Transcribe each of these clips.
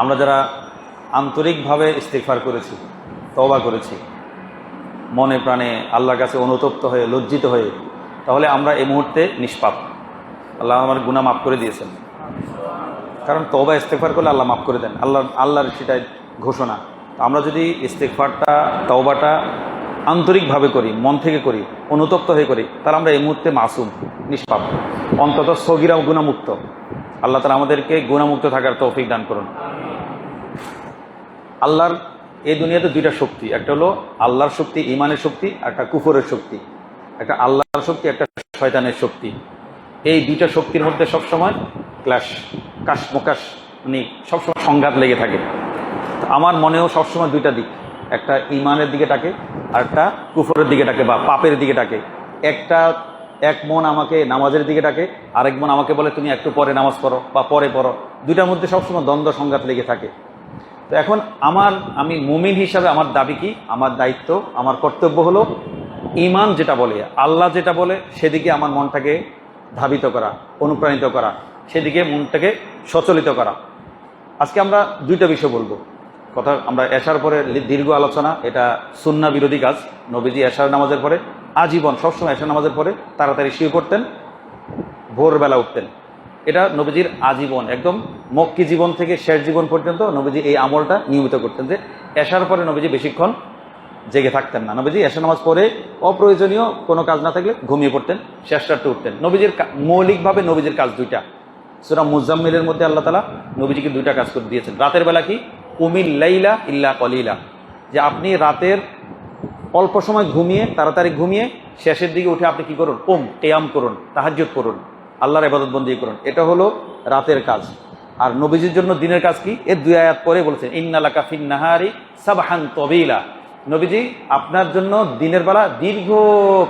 আমরা যারা আন্তরিকভাবে ইস্তিগফার করেছি, তওবা করেছি, মনে প্রাণে আল্লাহর কাছে অনুতপ্ত হয়ে লজ্জিত হয়ে, তাহলে আমরা এই মুহূর্তে নিষ্পাপ। আল্লাহ আমার গুনাহ মাফ করে দিয়েছেন। কারণ তওবা ইস্তিগফার করলে আল্লাহ মাফ করে দেন, আল্লাহর সেটাই ঘোষণা। আমরা যদি ইস্তিগফারটা, তওবাটা আন্তরিকভাবে করি, মন থেকে করি, অনুতপ্ত হয়ে করি, তাহলে আমরা এই মুহূর্তে মাসুম, নিষ্পাপ, অন্তত সগীরা গুনাহমুক্ত। আল্লাহ তাআলা আমাদেরকে গুনাহমুক্ত থাকার তৌফিক দান করুন। আল্লাহর এই দুনিয়াতে দুইটা শক্তি, একটা হলো আল্লাহর শক্তি, ঈমানের শক্তি, একটা কুফরের শক্তি। একটা আল্লাহর শক্তি, একটা শয়তানের শক্তি। এই দুইটা শক্তির মধ্যে সবসময় কাশমোকাশ, মানে সবসময় সংঘাত লেগে থাকে। আমার মনেও সবসময় দুইটা দিক, একটা ঈমানের দিকে ডাকে আর একটা কুফরের দিকে ডাকে বা পাপের দিকে ডাকে। এক মন আমাকে নামাজের দিকে ডাকে, আরেক মন আমাকে বলে তুমি একটু পরে নামাজ পড়ো বা পরে পড়ো। দুইটার মধ্যে সবসময় দ্বন্দ্ব সংঘাত লেগে থাকে। তো এখন আমি মুমিন হিসাবে আমার দাবি কি, আমার দায়িত্ব, আমার কর্তব্য হলো ঈমান যেটা বলে, আল্লাহ যেটা বলে সেদিকে আমার মনটাকে ধাবিত করা, অনুপ্রাণিত করা, সেদিকে মনটাকে সচলিত করা। আজকে আমরা দুইটা বিষয় বলবো। কথা, আমরা এশার পরে দীর্ঘ আলোচনা, এটা সুন্নাহ বিরোধী কাজ। নবীজি এশার নামাজের পরে আজীবন সবসময় এশার নামাজের পরে তাড়াতাড়ি শুয়ে পড়তেন, ভোরবেলা উঠতেন। এটা নবীজির আজীবন, একদম মক্কি জীবন থেকে শেষ জীবন পর্যন্ত নবীজি এই আমলটা নিয়মিত করতেন, যে এশার পরে নবীজি বেশিক্ষণ জেগে থাকতেন না। নবীজি এশার নামাজ পরে অপ্রয়োজনীয় কোনো কাজ না থাকলে ঘুমিয়ে পড়তেন, শেষ রাত্রে উঠতেন। নবীজির মৌলিকভাবে নবীজির কাজ দুইটা। সূরা মুজাম্মিলের মধ্যে আল্লাহ তাআলা নবীজিকে দুইটা কাজ করে দিয়েছেন। রাতের বেলা কি, কুমিল লাইলা ইল্লা কলিলা, যে আপনি রাতের অল্প সময় ঘুমিয়ে, তাড়াতাড়ি ঘুমিয়ে শেষের দিকে উঠে আপনি কি করুন, কিয়াম করুন, তাহাজ্জুদ করুন, আল্লাহর ইবাদত বন্দেগী করুন। এটা হলো রাতের কাজ। আর নবীজির জন্য দিনের কাজ কি, এর দুই আয়াত পরে বলেছেন, ইন্নালাকা ফিন নাহারি সাবহান তবিলা। নবীজি আপনার জন্য দিনের বেলা দীর্ঘ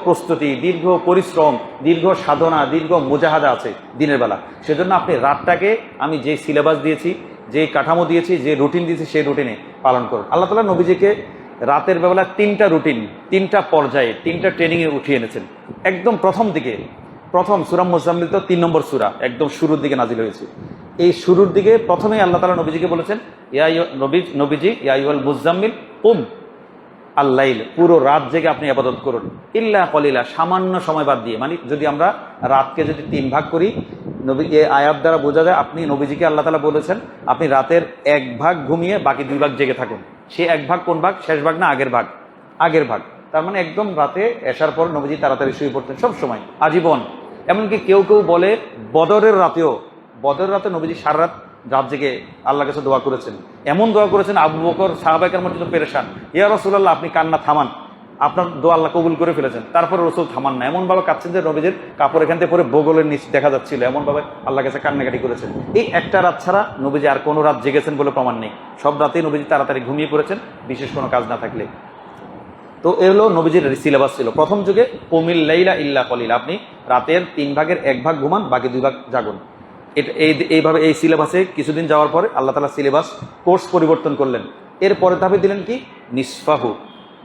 প্রস্তুতি, দীর্ঘ পরিশ্রম, দীর্ঘ সাধনা, দীর্ঘ মুজাহাদা আছে দিনের বেলা। সেজন্য আপনি রাতটাকে আমি যে সিলেবাস দিয়েছি, যে কাঠামো দিয়েছি, যে রুটিন দিয়েছি, সেই রুটিনে পালন করুন। আল্লাহ তাআলা নবীজিকে রাতের বেলা তিনটা রুটিন, তিনটা পর্যায়ে, তিনটা ট্রেনিংয়ে উঠিয়ে এনেছেন। একদম প্রথম সূরা মুজাম্মিল তো 3 নম্বর সূরা, একদম শুরুর দিকে নাজিল হয়েছে। এই শুরুর দিকে প্রথমেই আল্লাহ তাআলা নবীজিকে বলেছেন, নবীজি ইয়া আইয়ুহাল মুজাম্মিল কুম আল-লাইল, পুরো রাত জেগে আপনি ইবাদত করুন, ইল্লা কলিলা, সামান্য সময় বাদ দিয়ে। মানে যদি আমরা রাতকে যদি 3 ভাগ করি, নবী এই আয়াত দ্বারা বোঝা যায় আপনি নবীজিকে আল্লাহ তাআলা বলেছেন আপনি রাতের 1 ভাগ ঘুমিয়ে বাকি 2 ভাগ জেগে থাকুন। সে 1 ভাগ কোন ভাগ, শেষ ভাগ না আগের ভাগ? আগের ভাগ। তার মানে একদম রাতে এশার পর নবীজি তাড়াতাড়ি শুয়ে পড়তেন সব সময়, আজীবন। এমনকি কেউ বলে বদরের রাতে নবীজি সারা রাত জেগে আল্লাহর কাছে দোয়া করেছেন। এমন দোয়া করেছেন আবু বকর সাহাবায়ে কেরামের জন্য পেরেশান, ইয়া রাসূলুল্লাহ আপনি কান্না থামান, আপনার দোয়া আল্লাহ কবুল করে ফেলেছেন। তারপরে রাসূল থামান না, এমনভাবে কাঁদছেন যে নবীজির কাপড় এখান থেকে পরে বগলের নিচ দেখা যাচ্ছিল, এমনভাবে আল্লাহর কাছে কান্নাকাটি করেছেন। এই একটা রাত ছাড়া নবীজি আর কোনো রাত জেগেছেন বলে প্রমাণ নেই। সব রাতেই নবীজি তাড়াতাড়ি ঘুমিয়ে পড়েছেন, বিশেষ কোনো কাজ না থাকলে। তো এ হলো নবীজির সিলেবাস ছিল প্রথম যুগে, কুমিল লাইলা ইল্লা কলিলা, আপনি রাতের 3 ভাগের 1 ভাগ ঘুমান, বাকি 2 ভাগ জাগুন। এইভাবে এই সিলেবাসে কিছুদিন যাওয়ার পরে আল্লাহ তাআলা সিলেবাস কোর্স পরিবর্তন করলেন। এর পরের ধাপে দিলেন কি, নিসফাহু।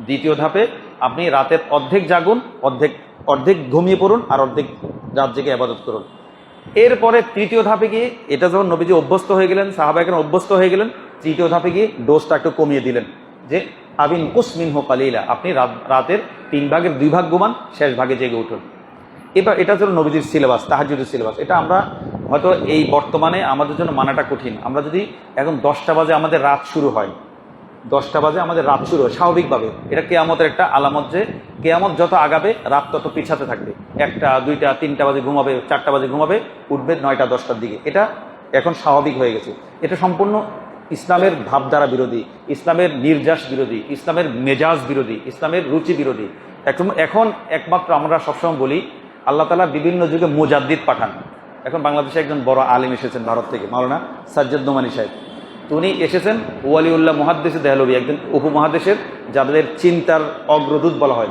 দ্বিতীয় ধাপে আপনি রাতের অর্ধেক জাগুন, অর্ধেক ঘুমিয়ে পড়ুন, আর অর্ধেক রাত জেগে ইবাদত করুন। এরপরে তৃতীয় ধাপে গিয়ে, এটা যখন নবীজি অভ্যস্ত হয়ে গেলেন, সাহাবায়ে কেরাম অভ্যস্ত হয়ে গেলেন, তৃতীয় ধাপে গিয়ে ডোজটা একটু কমিয়ে দিলেন, যে আবিন কুসমিনহু কালিলা, আপনি রাতের 3 ভাগের 2 ভাগ ঘুমান, শেষ ভাগে জেগে উঠুন। এবার এটা হলো নবীজির সিলেবাস, তাহাজ্জুদের সিলেবাস। এটা আমরা হয়তো এই বর্তমানে আমাদের জন্য মানাটা কঠিন। আমরা যদি এখন 10টা বাজে আমাদের রাত শুরু হয়, 10টা বাজে আমাদের রাত শুরু হয় স্বাভাবিকভাবে, এটা কিয়ামতের একটা আলামত, যে কিয়ামত যত আগাবে রাত তত পিছাতে থাকবে। 1টা 2টা 3টা বাজে ঘুমাবে, 4টা বাজে ঘুমাবে, উঠবে 9টা 10টার দিকে। এটা এখন স্বাভাবিক হয়ে গেছে। এটা সম্পূর্ণ ইসলামের ভাবধারা বিরোধী, ইসলামের নির্যাস বিরোধী, ইসলামের মেজাজ বিরোধী, ইসলামের রুচি বিরোধী। এখন একমাত্র আমরা সবসময় বলি আল্লাহ তাআলা বিভিন্ন যুগে মুজাদ্দিদ পাঠান। এখন বাংলাদেশে একজন বড় আলিম এসেছেন ভারত থেকে, মাওলানা সাজ্জাদ নোমানী সাহেব। তো উনি এসেছেন ওয়ালিউল্লাহ মুহাদ্দিস দেহলভী, একজন উপমহাদেশের যাদের চিন্তার অগ্রদূত বলা হয়,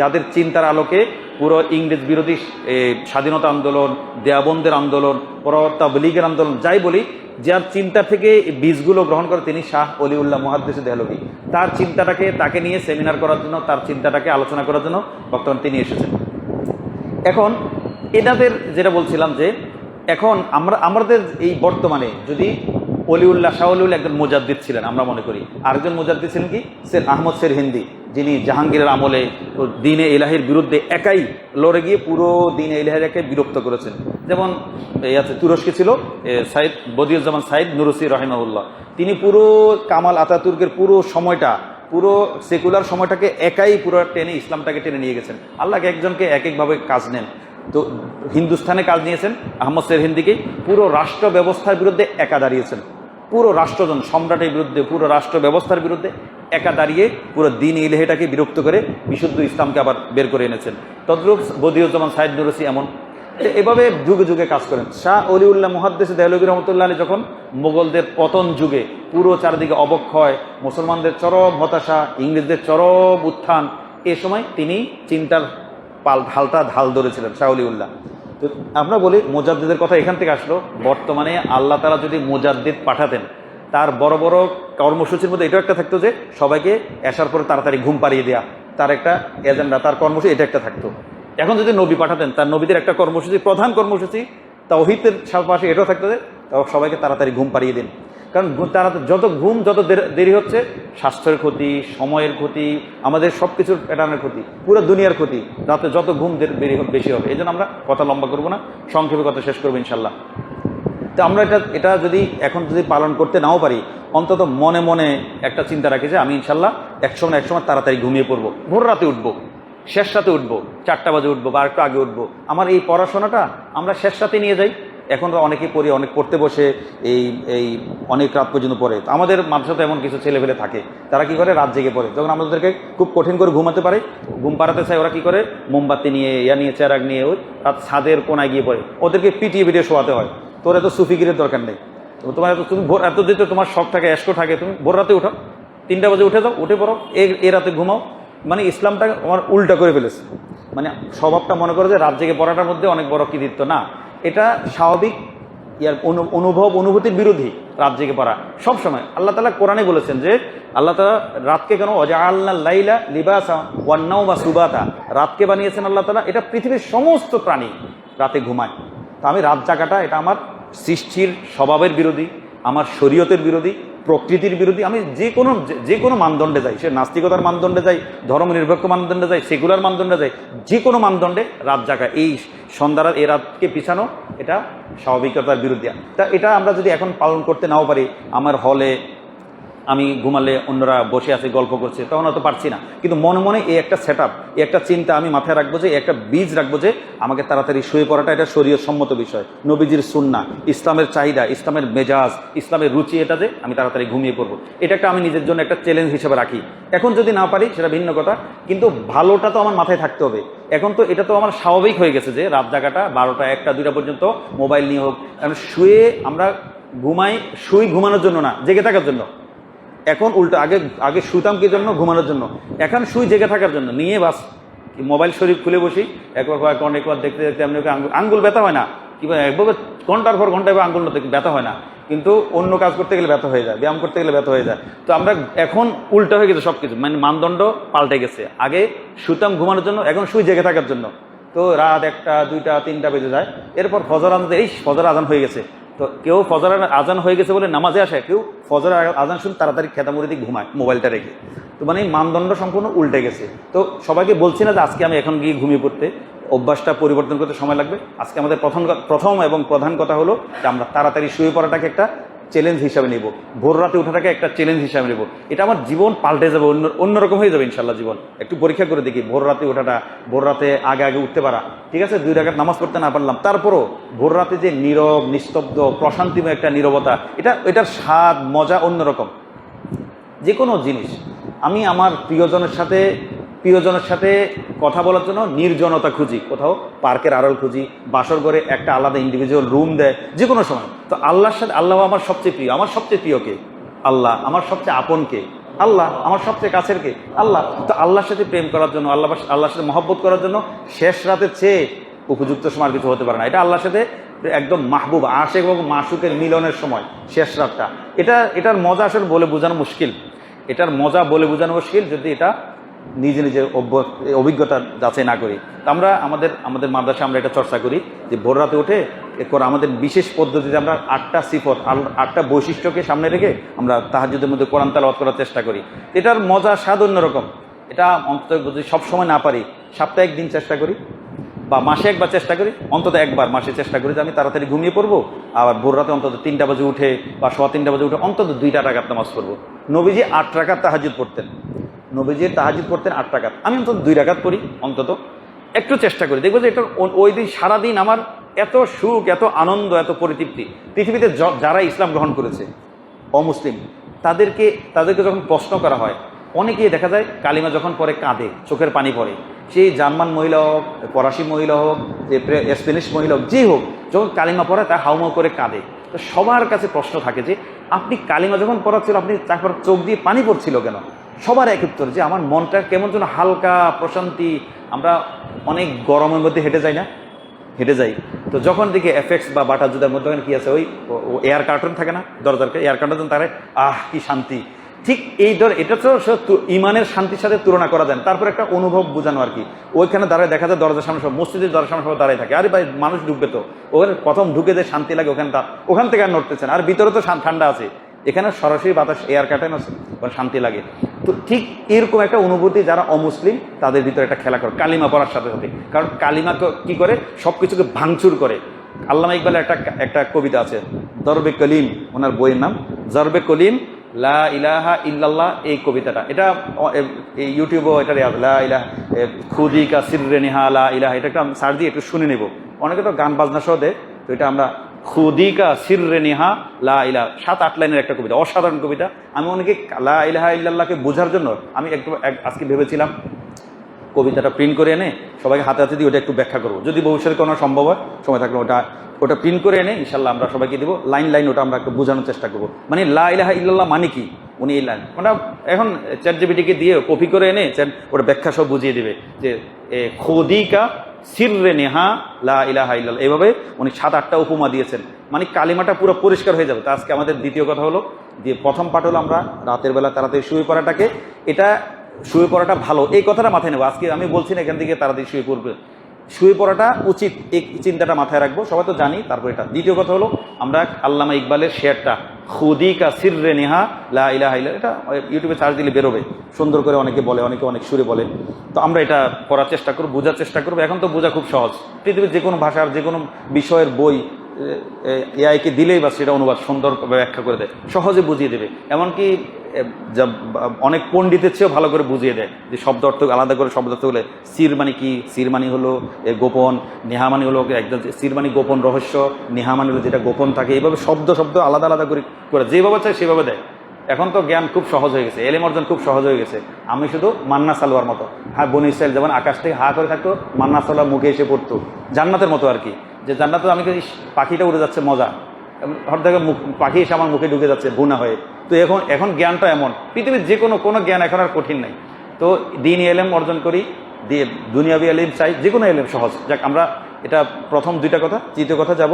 যাদের চিন্তার আলোকে পুরো ইংরেজ বিরোধী স্বাধীনতা আন্দোলন, দেওবন্দের আন্দোলন, তাবলীগের আন্দোলন, যাই বলি, যার চিন্তা থেকে বীজগুলো গ্রহণ করে তিনি শাহ ওলিউল্লাহ মুহাদ্দিস দেহলভী। তার চিন্তাটাকে, তাকে নিয়ে সেমিনার করার জন্য, তার চিন্তাটাকে আলোচনা করার জন্য বর্তমান তিনি এসেছেন। এখন এটাদের যেটা বলছিলাম, যে এখন আমাদের এই বর্তমানে যদি অলিউল্লাহ শাহ অলিউল্লাহ একজন মুজাদ্দিদ ছিলেন আমরা মনে করি। আরেকজন মুজাদ্দিদ ছিলেন কি আহমদ সেরহিন্দি, যিনি জাহাঙ্গীরের আমলে দ্বীনে ইলাহির বিরুদ্ধে একাই লড়ে গিয়ে পুরো দ্বীনে ইলাহির একাই বিরক্ত করেছেন। যেমন তুরস্কে ছিল সাইদ বদিউজ্জামান সাইদ নুরুসি রহিমাহুল্লাহ, তিনি পুরো কামাল আতাতুর্কের পুরো সময়টা, পুরো সেকুলার সময়টাকে একাই পুরো টেনে ইসলামটাকে টেনে নিয়ে গেছেন। আল্লাহকে একজনকে এক একভাবে কাজ নেন। তো হিন্দুস্থানে কাজ নিয়েছেন আহমদ সেরহিন্দিকে, পুরো রাষ্ট্র ব্যবস্থার বিরুদ্ধে একা দাঁড়িয়েছেন, পুরো রাষ্ট্রজন সম্রাটের বিরুদ্ধে, পুরো রাষ্ট্র ব্যবস্থার বিরুদ্ধে একা দাঁড়িয়ে পুরো দ্বীন ইলাহিটাকে বিরক্ত করে বিশুদ্ধ ইসলামকে আবার বের করে এনেছেন। তদ্রূপ বদিউজ্জামান সাইদ নুরুসি এমন এভাবে যুগে যুগে কাজ করেন। শাহ অলিউল্লাহ মুহাদ্দিস দেহলভী রহমতুল্লাহ আলী যখন মোগলদের পতন যুগে পুরো চারিদিকে অবক্ষয়, মুসলমানদের চরম হতাশা, ইংরেজদের চরম উত্থান, এ সময় তিনি চিন্তার ঢালটা ঢাল ধরেছিলেন শাহ অলিউল্লাহ। তো আমরা বলি মুজাদ্দিদের কথা এখান থেকে আসলো। বর্তমানে আল্লাহ তাআলা যদি মুজাদ্দিদ পাঠাতেন, তার বড় বড় কর্মসূচির মধ্যে এটাও একটা থাকতো যে সবাইকে আসার পরে তাড়াতাড়ি ঘুম পাড়িয়ে দেওয়া, তার একটা এজেন্ডা, তার কর্মসূচি এটা একটা থাকতো। এখন যদি নবী পাঠাতেন, তার নবীদের একটা কর্মসূচি, প্রধান কর্মসূচি তাওহীদের পাশে এটাও থাকতো যে সবাইকে তাড়াতাড়ি ঘুম পাড়িয়ে দিন। কারণ তারা যত ঘুম যত দেরি হচ্ছে, স্বাস্থ্যের ক্ষতি, সময়ের ক্ষতি, আমাদের সব কিছুর প্যাটার্নের ক্ষতি, পুরো দুনিয়ার ক্ষতি, রাতে যত ঘুম বেশি হবে। এই জন্য আমরা কথা লম্বা করবো না, সংক্ষেপে কথা শেষ করবো ইনশাল্লাহ। তো আমরা এটা যদি এখন যদি পালন করতে নাও পারি, অন্তত মনে মনে একটা চিন্তা রাখি যে আমি ইনশাল্লাহ এক সময় তাড়াতাড়ি ঘুমিয়ে পড়বো, ভোর রাতে উঠবো, শেষ রাতে উঠবো, 4টা বাজে উঠবো বা একটু আগে উঠবো। আমার এই পড়াশোনাটা আমরা শেষ রাতে নিয়ে যাই। এখন তো অনেকেই পড়ি, অনেক পড়তে বসে এই অনেক রাত পর্যন্ত পড়ে। তো আমাদের মাদ্রাসাতে এমন কিছু ছেলেপেলে থাকে, তারা কি করে রাত জেগে পড়ে। যখন আমাদেরকে খুব কঠিন করে ঘুমাতে পারে, ঘুম পাড়াতে চায়, ওরা কি করে মোমবাতি নিয়ে নিয়ে চেরাগ নিয়ে ওই রাত ছাদের কোনায় গিয়ে পড়ে। ওদেরকে পিটিয়ে শোয়াতে হয়। তোর এত সুফিগিরের দরকার নেই, তোমার তুমি ভোর এত দিতে তোমার শখ থাকে, এসকো থাকে, তুমি ভোর রাতে উঠো, 3টা বাজে উঠে যাও, উঠে পড়ো, এ রাতে ঘুমাও। মানে ইসলামটা আমার উল্টা করে ফেলেছে। মানে স্বভাবটা মনে করে যে রাত জেগে পড়াটার মধ্যে অনেক বড় কৃতিত্ব না, এটা স্বাভাবিক ইয়ার অনুভূতির বিরোধী রাত জেগে পড়া সবসময়। আল্লাহ তাআলা কোরআনে বলেছেন যে আল্লাহ তাআলা রাতকে কেন ওয়াজআলনা লাইলা লিবাসা ওয়ান নাওমা সুবাতা, রাতকে বানিয়েছেন আল্লাহ তাআলা। এটা পৃথিবীর সমস্ত প্রাণী রাতে ঘুমায়। তো আমি রাত জাগাটা এটা আমার সৃষ্টির স্বভাবের বিরোধী, আমার শরীয়তের বিরোধী, প্রকৃতির বিরোধী। আমি যে কোনো মানদণ্ডে যাই, সে নাস্তিকতার মানদণ্ডে যাই, ধর্মনিরপেক্ষ মানদণ্ডে যাই, সেকুলার মানদণ্ডে যাই, যে কোনো মানদণ্ডে রাত জাগা, এই সন্ধ্যার এই রাতকে পিছানো, এটা স্বাভাবিকতার বিরুদ্ধে। তা এটা আমরা যদি এখন পালন করতে নাও পারি, আমার হলে আমি ঘুমালে অন্যরা বসে আছে গল্প করছে, তখন হয়তো পারছি না, কিন্তু মনে মনে এই একটা সেট আপ, এই একটা চিন্তা আমি মাথায় রাখবো যে একটা বীজ রাখবো যে আমাকে তাড়াতাড়ি শুয়ে পড়াটা এটা শরীয়ত সম্মত বিষয়, নবীজির সুন্নাহ, ইসলামের চাহিদা, ইসলামের মেজাজ, ইসলামের রুচি, এটা যে আমি তাড়াতাড়ি ঘুমিয়ে পড়বো। এটা একটা আমি নিজের জন্য একটা চ্যালেঞ্জ হিসেবে রাখি। এখন যদি না পারি সেটা ভিন্ন কথা, কিন্তু ভালোটা তো আমার মাথায় থাকতে হবে। এখন তো এটা তো আমার স্বাভাবিক হয়ে গেছে যে রাত জাগাটা 12টা 1টা 2টা পর্যন্ত মোবাইল নিয়ে হোক, কারণ আমরা শুই ঘুমানোর জন্য না, জেগে থাকার জন্য। এখন উল্টো, আগে শুতাম কি জন্য? ঘুমানোর জন্য। এখন শুই জেগে থাকার জন্য, নিয়ে বাস মোবাইল শরীফ খুলে বসি, একবার দেখতে দেখতে এমনি আঙ্গুল ব্যথা হয় না, কিংবা একভাবে ঘন্টার পর ঘন্টা আঙ্গুল ব্যথা হয় না, কিন্তু অন্য কাজ করতে গেলে ব্যথা হয়ে যায়, ব্যায়াম করতে গেলে ব্যথা হয়ে যায়। তো আমরা এখন উল্টা হয়ে গেছে সবকিছু, মানে মানদণ্ড পাল্টে গেছে। আগে শুতাম ঘুমানোর জন্য, এখন শুই জেগে থাকার জন্য। তো রাত 1টা 2টা 3টা বেজে যায়, এরপর ফজর আজান, এই ফজর আজান হয়ে গেছে। তো কেউ ফজর আজান হয়ে গেছে বলে নামাজে আসে, কেউ ফজর আজান শুনে তাড়াতাড়ি খেতামুড়ি দিয়ে ঘুমায় মোবাইলটা রেখে। তো মানে মানদণ্ড সম্পূর্ণ উল্টে গেছে। তো সবাইকে বলছি না যে আজকে আমি এখন গিয়ে ঘুমিয়ে পড়তে, অভ্যাসটা পরিবর্তন করতে সময় লাগবে। আজকে আমাদের প্রথম এবং প্রধান কথা হলো যে আমরা তাড়াতাড়ি শুয়ে পড়াটাকে একটা চ্যালেঞ্জ হিসাবে নেব, ভোর রাতে ওঠাটাকে একটা চ্যালেঞ্জ হিসাবে নেব। এটা আমার জীবন পাল্টে যাবে, অন্যরকম হয়ে যাবে ইনশাল্লাহ জীবন। একটু পরীক্ষা করে দেখি, ভোর রাতে ওঠাটা, ভোর রাতে আগে উঠতে পারা, ঠিক আছে 2 রাকাত নামাজ পড়তে না পারলাম, তারপরও ভোর রাতে যে নীরব, নিস্তব্ধ, প্রশান্তিময় একটা নীরবতা, এটার স্বাদ মজা অন্যরকম। যে কোনো জিনিস, আমি আমার প্রিয়জনের সাথে কথা বলার জন্য নির্জনতা খুঁজি, কোথাও পার্কের আড়াল খুঁজি, বাসর ঘরে একটা আলাদা ইন্ডিভিজুয়াল রুম দেয়, যে কোনো সময়। তো আল্লাহর সাথে, আল্লাহ আমার সবচেয়ে প্রিয়, আমার সবচেয়ে প্রিয়কে আল্লাহ, আমার সবচেয়ে আপনকে আল্লাহ, আমার সবচেয়ে কাছের কে আল্লাহ। তো আল্লাহর সাথে প্রেম করার জন্য, আল্লাহর সাথে মহব্বত করার জন্য শেষ রাতের চেয়ে উপযুক্ত সময় কিছু হতে পারে না। এটা আল্লাহর সাথে একদম মাহবুব, আশেক এবং মাশুকের মিলনের সময় শেষ রাতটা। এটার মজা আসলে বলে বোঝানো মুশকিল, যদি এটা নিজে অভিজ্ঞতা যাচাই না করি। আমরা আমাদের মাদ্রাসায় আমরা এটা চর্চা করি যে ভোর রাতে উঠে করে আমাদের বিশেষ পদ্ধতিতে আমরা 8টা সিফত 8টা বৈশিষ্ট্যকে সামনে রেখে আমরা তাহাজ্জুদের মধ্যে কোরআন তেলাওয়াত করার চেষ্টা করি। এটার মজা স্বাদ অন্যরকম। এটা অন্তত যদি সবসময় না পারি, সপ্তাহে একদিন চেষ্টা করি বা মাসে একবার চেষ্টা করি, অন্তত একবার মাসে চেষ্টা করি যে আমি তাড়াতাড়ি ঘুমিয়ে পড়বো, আবার ভোর রাতে অন্তত 3টা বাজে উঠে বা 3:15 বাজে উঠে অন্তত 2টা রাকাত নামাজ পড়বো। নবীজি 8 রাকাত তাহাজ্জুদ পড়তেন, নবীজি তাহাজ্জুদ পড়তেন 8 রাকাত, আমি অন্তত 2 রাকাত পড়ি, অন্তত একটু চেষ্টা করি। দেখবো যে এটা ওই দিন সারাদিন আমার এত সুখ, এত আনন্দ, এত পরিতৃপ্তি। পৃথিবীতে যারা ইসলাম গ্রহণ করেছে অমুসলিম, তাদেরকে যখন প্রশ্ন করা হয়, অনেকেই দেখা যায় কালিমা যখন পরে কাঁদে, চোখের পানি পড়ে। সেই জার্মান মহিলা হোক, ফরাসি মহিলা হোক, যে স্প্যানিশ মহিলা হোক, যেই হোক, যখন কালিমা পড়ে তা হাউমাউ করে কাঁদে। তো সবার কাছে প্রশ্ন থাকে যে আপনি কালিমা যখন পড়াচ্ছিল, আপনি তারপর চোখ দিয়ে পানি পড়ছিল কেন? সবার এক উত্তর যে আমার মনটা কেমন যেন হালকা প্রশান্তি। আমরা অনেক গরমের মধ্যে হেঁটে যাই না, হেঁটে যাই, তো যখন দেখি এফেক্স বা বাটা জুদার মধ্যে কি আছে, ওই এয়ার কার্টন থাকে না দরজার, এয়ার কার্টন তারে কি শান্তি। ঠিক এই এটা তো ইমানের শান্তির সাথে তুলনা করা যায়। তারপর একটা অনুভব বোঝানো আর কি। ওইখানে দাঁড়ায় দেখা যায় দরজার সামনে সব, মসজিদের দরজার সামনে সব দাঁড়িয়ে থাকে। আরে ভাই, মানুষ ঢুকবে তো, ওখানে প্রথম ঢুকে যে শান্তি লাগে ওখান থেকে আর নড়তেছেন। আর ভিতরে তো ঠান্ডা আছে, এখানে সরাসরি বাতাস, এয়ার কার্টেন আছে, ওখানে শান্তি লাগে। তো ঠিক এরকম একটা অনুভূতি যারা অমুসলিম তাদের ভিতরে একটা খেলা করে কালিমা পড়ার সাথে সাথে। কারণ কালিমা কি করে, সব কিছুকে ভাঙচুর করে। আল্লামা ইকবালের একটা কবিতা আছে, দরবে কলিম, ওনার বইয়ের নাম জরবে কলিম লা ইলাহা ইল্লাল্লাহ। এই কবিতাটা, এটা ইউটিউবেও এটা লা ইলাহা খুদি কা সিররে নিহা লা ইলাহা, এটা একটা সার্চ দিয়ে একটু শুনে নেব। অনেকে তো গান বাজনা সহ দেয়, তো এটা আমরা খুদি কা সিররে নিহা লা ইলাহা, 7-8 লাইনের একটা কবিতা, অসাধারণ কবিতা। আমি অনেকে লা ইলাহা ইল্লাল্লাহকে বোঝার জন্য আমি আজকে ভেবেছিলাম কবিতাটা প্রিন্ট করে এনে সবাইকে হাতে হাতে দিয়ে ওটা একটু ব্যাখ্যা করবো, যদি ভবিষ্যতে কোনো সম্ভব হয়, সময় থাকলে ওটা প্রিন্ট করে এনে ইনশাল্লাহ আমরা সবাইকে দিব, লাইন ওটা আমরা একটু বোঝানোর চেষ্টা করবো। মানে লা ইলাহা ইল্লাল্লাহ মানে কি, উনি এই লাইন ওটা এখন চ্যাট জিপিটিকে দিয়ে কপি করে এনে ওটা ব্যাখ্যা সব বুঝিয়ে দেবে যে খুদি কা সিররে নেহা লা ইলাহা ইল্লাল্লাহ। এইভাবে উনি 7-8টা উপমা দিয়েছেন, মানে কালিমাটা পুরো পরিষ্কার হয়ে যাবে। তা আজকে আমাদের দ্বিতীয় কথা হলো যে প্রথম পাঠ হলো আমরা রাতের বেলা তাড়াতাড়ি শুয়ে পড়াটাকে, এটা শুয়ে পড়াটা ভালো, এই কথাটা মাথায় নেবো। আজকে আমি বলছি না এখান থেকে তাড়াতাড়ি শুয়ে পড়বে, শুয়ে পড়াটা উচিত, এই চিন্তাটা মাথায় রাখবো, সবাই তো জানি। তারপর এটা দ্বিতীয় কথা হলো আমরা আল্লামা ইকবালের শেয়ারটা খুদি কা সিররে নেহা লা ইলাহা ইল্লাল্লাহ, এটা ইউটিউবে সার্চ দিলে বেরোবে, সুন্দর করে অনেকে বলে, অনেকে অনেক সুরে বলে। তো আমরা এটা পড়ার চেষ্টা করবো, বোঝার চেষ্টা করবো। এখন তো বোঝা খুব সহজ, পৃথিবীর যে কোনো ভাষার যে কোনো বিষয়ের বই এআইকে দিলেই বা সেটা অনুবাদ সুন্দর ব্যাখ্যা করে দেয়, সহজে বুঝিয়ে দেবে। এমনকি অনেক পণ্ডিতের চেয়েও ভালো করে বুঝিয়ে দেয় যে শব্দ অর্থ আলাদা করে শব্দ অর্থ হলে সির মানে কি, সির মানে হলো গোপন, নেহা মানে হলো একদম, সির মানে গোপন রহস্য, নেহা মানে হলো যেটা গোপন থাকে। এইভাবে শব্দ আলাদা আলাদা করে যেভাবে চায় সেভাবে দেয়। এখন তো জ্ঞান খুব সহজ হয়ে গেছে, এলেম অর্জন খুব সহজ হয়ে গেছে। আমি শুধু মান্না সালোয়ার মতো, হ্যাঁ বনি ইসরাইল যেমন আকাশ থেকে হা করে থাকতো, মান্না সালোয়ার মুখে এসে পড়তো, জান্নাতের মতো আর কি। যে জান্নাতে আমি পাখিটা উড়ে যাচ্ছে, মজা, হঠাৎ থেকে পাখি এসে আমার মুখে ঢুকে যাচ্ছে গুনাহ হয়ে। তো এখন জ্ঞানটা এমন, পৃথিবীর যে কোনো জ্ঞান এখন আর কঠিন নাই। তো দ্বীনি এলেম অর্জন করি, দিয়ে দুনিয়াবি এলেম চাই, যে কোনো এলেম সহজ। যাক, আমরা এটা প্রথম 2টা কথা। তৃতীয় কথা যাব,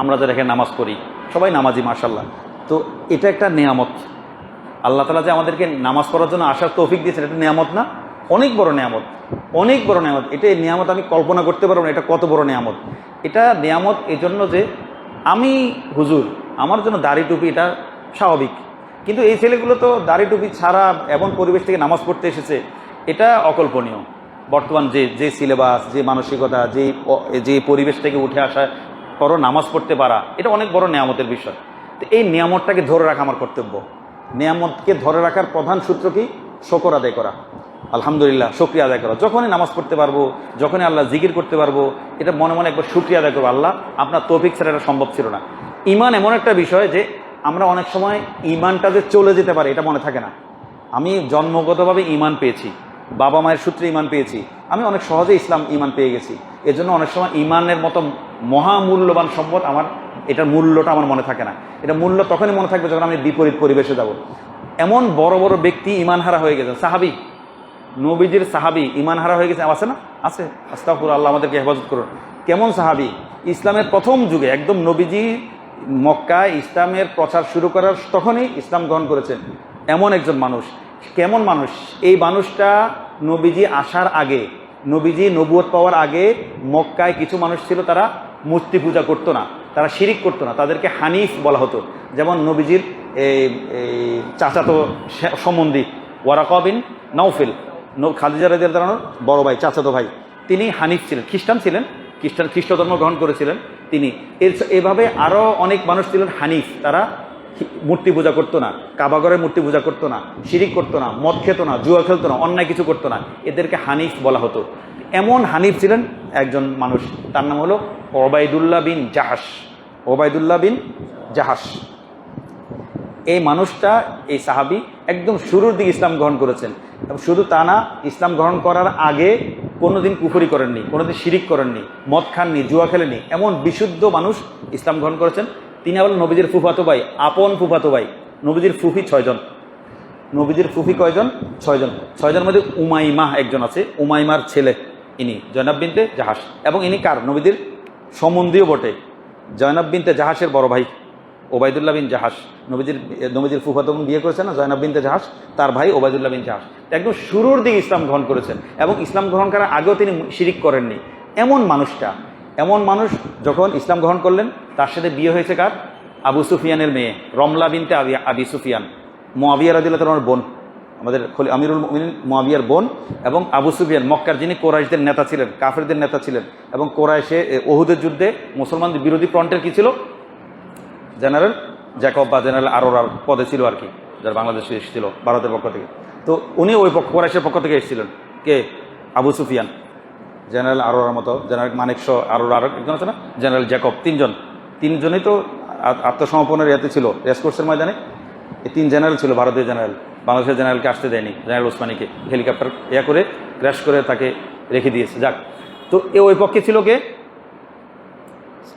আমরা যারা এখানে নামাজ পড়ি সবাই নামাজি মাশাআল্লাহ। তো এটা একটা নেয়ামত, আল্লাহ তাআলা যে আমাদেরকে নামাজ পড়ার জন্য আসার তৌফিক দিয়েছেন, এটা নেয়ামত না? অনেক বড় নেয়ামত, অনেক বড় নেয়ামত। এটা নেয়ামত আমি কল্পনা করতে পারবো না, এটা কত বড় নেয়ামত। এটা নেয়ামত এই জন্য যে আমি হুজুর, আমার জন্য দাড়ি টুপি এটা স্বাভাবিক, কিন্তু এই ছেলেগুলো তো দাড়ি টুপি ছাড়া এমন পরিবেশ থেকে নামাজ পড়তে এসেছে, এটা অকল্পনীয়। বর্তমান যে সিলেবাস, যে মানসিকতা, যে পরিবেশ থেকে উঠে আসা পরও নামাজ পড়তে পারা, এটা অনেক বড় নেয়ামতের বিষয়। তো এই নিয়ামতটাকে ধরে রাখা আমার কর্তব্য। নিয়ামতকে ধরে রাখার প্রধান সূত্র কি? শুকর আদায় করা, আলহামদুলিল্লাহ, শুকরিয়া আদায় করা। যখনই নামাজ পড়তে পারবো, যখনই আল্লাহ জিকির করতে পারবো, এটা মনে মনে একবার শুকরিয়া আদায় করবো, আল্লাহ আপনার তৌফিক ছাড়া এটা সম্ভব ছিল না। ঈমান এমন একটা বিষয় যে আমরা অনেক সময় ঈমানটা যে চলে যেতে পারে এটা মনে থাকে না। আমি জন্মগতভাবে ঈমান পেয়েছি, বাবা মায়ের সূত্রে ঈমান পেয়েছি, আমি অনেক সহজে ঈমান পেয়ে গেছি। এজন্য অনেক সময় ঈমানের মতো মহামূল্যবান সম্পদ আমার, এটার মূল্যটা আমার মনে থাকে না। এটা মূল্য তখনই মনে থাকবে যখন আমি বিপরীত পরিবেশে যাব। এমন বড় বড় ব্যক্তি ঈমান হারা হয়ে গেছে, সাহাবী, নবীজির সাহাবী ঈমান হারা হয়ে গেছে, আছে না? আছে, আস্তাগফিরুল্লাহ, আল্লাহ আমাদেরকে হেফাজত করুন। কেমন সাহাবী? ইসলামের প্রথম যুগে একদম নবীজি মক্কায় ইসলামের প্রচার শুরু করার তখনই ইসলাম গ্রহণ করেছেন এমন একজন মানুষ। কেমন মানুষ? এই মানুষটা নবীজি আসার আগে, নবীজি নবুয়ত পাওয়ার আগে মক্কায় কিছু মানুষ ছিল, তারা মূর্তি পূজা করতো না, তারা শিরিক করতো না, তাদেরকে হানিফ বলা হতো। যেমন নবীজির চাচাতো সম্বন্ধী ওয়ারাকা বিন নওফেল, খাদিজা রাদিয়াল্লাহু আনহার বড় ভাই, চাচাতো ভাই, তিনি হানিফ ছিলেন, খ্রিস্টান ছিলেন, খ্রিস্ট ধর্ম গ্রহণ করেছিলেন তিনি। এভাবে আরও অনেক মানুষ ছিলেন হানিফ, তারা মূর্তি পূজা করতো না, কাবাগরের মূর্তি পূজা করতো না, শিরিক করতো না, মদ খেতো না, জুয়া খেলতো না, অন্যায় কিছু করতো না, এদেরকে হানিফ বলা হতো। এমন হানিফ ছিলেন একজন মানুষ, তার নাম হলো ওবায়দুল্লাহ বিন জাহাশ। ওবায়দুল্লাহ বিন জাহাশ এই মানুষটা, এই সাহাবী একদম শুরুর দিকে ইসলাম গ্রহণ করেছেন। শুধু তা না, ইসলাম গ্রহণ করার আগে কোনোদিন কুফরি করেননি, কোনোদিন শিরিক করেননি, মদ খাননি, জুয়া খেলেনি, এমন বিশুদ্ধ মানুষ ইসলাম গ্রহণ করেছেন। তিনি হলেন নবীজির ফুফাতো ভাই, আপন ফুফাতো ভাই। নবীজির ফুফি 6 জন। নবীজির ফুফি কয়জন? 6 জন। 6 জনের মধ্যে উমাইমা একজন আছে, উমাইমার ছেলে ইনি জয়নাব বিনতে জাহাশ, এবং ইনি কার? নবীজির সম্বন্ধীয় বটে। জয়নাব বিনতে জাহাশের বড় ভাই ওবায়দুল্লাহ বিন জাহাশ, নবীজির ফুফাতো বোন বিয়ে করেছেন না জয়নাব বিনতে জাহাশ, তার ভাই ওবায়দুল্লাহ বিন জাহাশ। একদম শুরুর দিকে ইসলাম গ্রহণ করেছেন, এবং ইসলাম গ্রহণ করার আগেও তিনি শিরিক করেননি। এমন মানুষটা, এমন মানুষ যখন ইসলাম গ্রহণ করলেন, তার সাথে বিয়ে হয়েছে কার? আবু সুফিয়ানের মেয়ে রমলা বিনতে আবি সুফিয়ান, মুআবিয়া রাদিয়াল্লাহু তাআলার বোন, আমাদের আমিরুল মুমিনিন মুআবিয়ার বোন। এবং আবু সুফিয়ান মক্কার, যিনি কোরাইশদের নেতা ছিলেন, কাফেরদের নেতা ছিলেন, এবং কোরাইশে উহুদের যুদ্ধে মুসলমানদের বিরোধী ফ্রন্টের কি ছিল? জেনারেল জ্যাকব বা জেনারেল আরোরার পদে ছিল আর কি, যারা বাংলাদেশে এসেছিল ভারতের পক্ষ থেকে। তো উনি ওই কোরাইশের পক্ষ থেকে এসেছিলেন। কে? আবু সুফিয়ান, জেনারেল আরোরার মতো, জেনারেল মানেকশো আরোরা, আরো একজন আছে না, জেনারেল জ্যাকব, তিনজনই তো আত্মসমর্পণের ইয়াতে ছিল রেসকোর্সের ময়দানে। এই 3 জেনারেল ছিল, ভারতীয় জেনারেল। বাংলাদেশের জেনারেলকে আসতে দেয়নি, জেনারেল ওসমানীকে হেলিকপ্টার করে ক্র্যাশ করে তাকে রেখে দিয়েছে। যাক, তো ওই পক্ষে ছিল কে?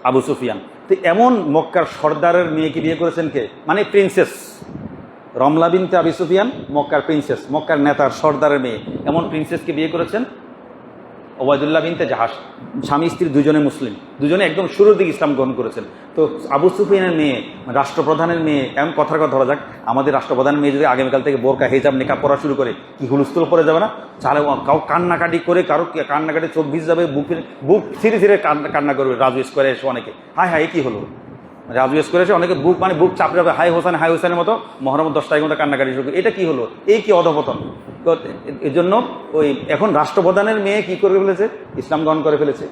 আবু সুফিয়ান। তো এমন মক্কার সর্দারের মেয়েকে বিয়ে করেছেন কে? মানে প্রিন্সেস রমলা বিনতে আবি সুফিয়ান, মক্কার প্রিন্সেস, মক্কার নেতার সর্দারের মেয়ে, এমন প্রিন্সেসকে বিয়ে করেছেন ওবায়দুল্লাহ বিনতে জাহাশ। স্বামী স্ত্রী দুজনে মুসলিম, দুজনে একদম শুরুর দিকে ইসলাম গ্রহণ করেছেন। তো আবু সুফিয়ানের মেয়ে, রাষ্ট্রপ্রধানের মেয়ে, এমন কথার কথা ধরা যাক, আমাদের রাষ্ট্রপ্রধানের মেয়ে যদি আগামীকাল থেকে বোরকা হিজাব নিকাব পড়া শুরু করে, কি হুলস্থুল পড়ে যাবে না? চালে কাউ কান্নাকাটি করে, কারো কান্নাকাটি চোখ ভিজে যাবে, বুক ছিঁড়ে ছিঁড়ে কান্না করবে। রাজু স্কোয়ারে এসে অনেকে হায় হায় কি হলো, রাজু স্কোয়ারে এসে অনেকে বুক চাপড়ে যাবে, হাই হোসেনের মতো মহরমের 10 তারিখ মতো কান্নাকাটি শুরু করে। এটা কি হলো? এই কি অধপতন! তো এর জন্য ওই এখন রাষ্ট্রপ্রধানের মেয়ে কি করে ফেলেছে? ইসলাম গ্রহণ করে ফেলেছে।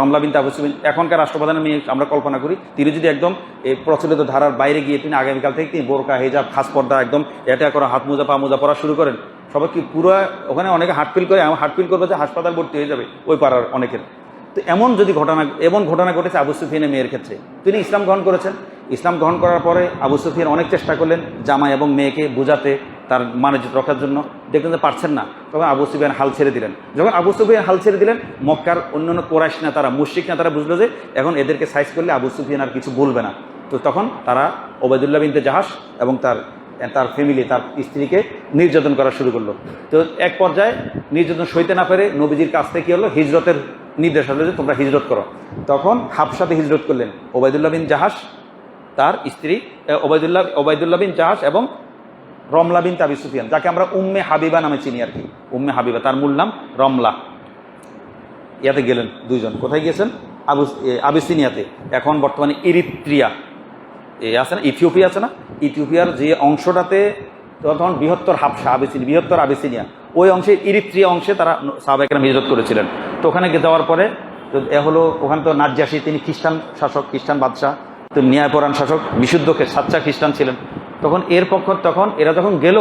রমলা বিনতে আবু সুফিয়ান এখনকার রাষ্ট্রপ্রধানের মেয়ে আমরা কল্পনা করি, তিনি যদি একদম এই প্রচলিত ধারার বাইরে গিয়ে তিনি আগামীকাল থেকে তিনি বোরকা হেজাব খাস পর্দা একদম এটা করে হাত মোজা পা মোজা পরা শুরু করেন, সবাই কি পুরো ওখানে অনেকে হার্টফিল করে, হার্টফিল করবে যে হাসপাতাল ভর্তি হয়ে যাবে ওই পাড়ার অনেকের। তো এমন ঘটনা ঘটেছে আবু সুফিয়ানের মেয়ের ক্ষেত্রে। তিনি ইসলাম গ্রহণ করেছেন। ইসলাম গ্রহণ করার পরে আবু সুফিয়ান অনেক চেষ্টা করলেন জামাই এবং মেয়েকে বোঝাতে, তার মানজিত রক্ষার জন্য। দেখলেন যে পারছেন না, তখন আবু সুফিয়ান হাল ছেড়ে দিলেন। যখন আবু সুফিয়ান হাল ছেড়ে দিলেন, মক্কার অন্যান্য কোরাইশ নেতারা, মুশরিক নেতারা বুঝলো যে এখন এদেরকে সাইজ করলে আবু সুফিয়ান আর কিছু বলবে না। তো তখন তারা ওবায়দুল্লাহ বিনতে জাহাশ এবং তার ফ্যামিলি, তার স্ত্রীকে নির্যাতন করা শুরু করলো। তো এক পর্যায়ে নির্যাতন সইতে না পেরে নবীজির কাছ থেকে হলো হিজরতের নির্দেশ হলো যে তোমরা হিজরত করো। তখন হাবশাতে হিজরত করলেন ওবায়দুল্লাহ বিন জাহাশ, তার স্ত্রী ওবায়দুল্লাহ বিন জাহাশ এবং রমলা বিনতে আবি সুফিয়ান, যাকে আমরা উম্মে হাবিবা নামে চিনি আর কি। উম্মে হাবিবা, তার মূল নাম রমলা। ইয়াতে গেলেন দুইজন। কোথায় গিয়েছেন? আবিসিনিয়াতে, এখন বর্তমানে ইরিত্রিয়া আছে না, ইথিওপিয়া আছে না, ইথিওপিয়ার যে অংশটাতে তখন বৃহত্তর হাবশা, বৃহত্তর আবিসিনিয়া, ওই অংশে ইরিত্রিয়া অংশে তারা সাহাবায়ে কেরাম হিজরত করেছিলেন। তো ওখানে যাওয়ার পরে হলো ওখানে তো নাজ্জাশী, তিনি খ্রিস্টান শাসক, খ্রিস্টান বাদশাহ, তো ন্যায়পরায়ণ শাসক, বিশুদ্ধ সাচ্চা খ্রিস্টান ছিলেন। তখন এরা যখন গেল,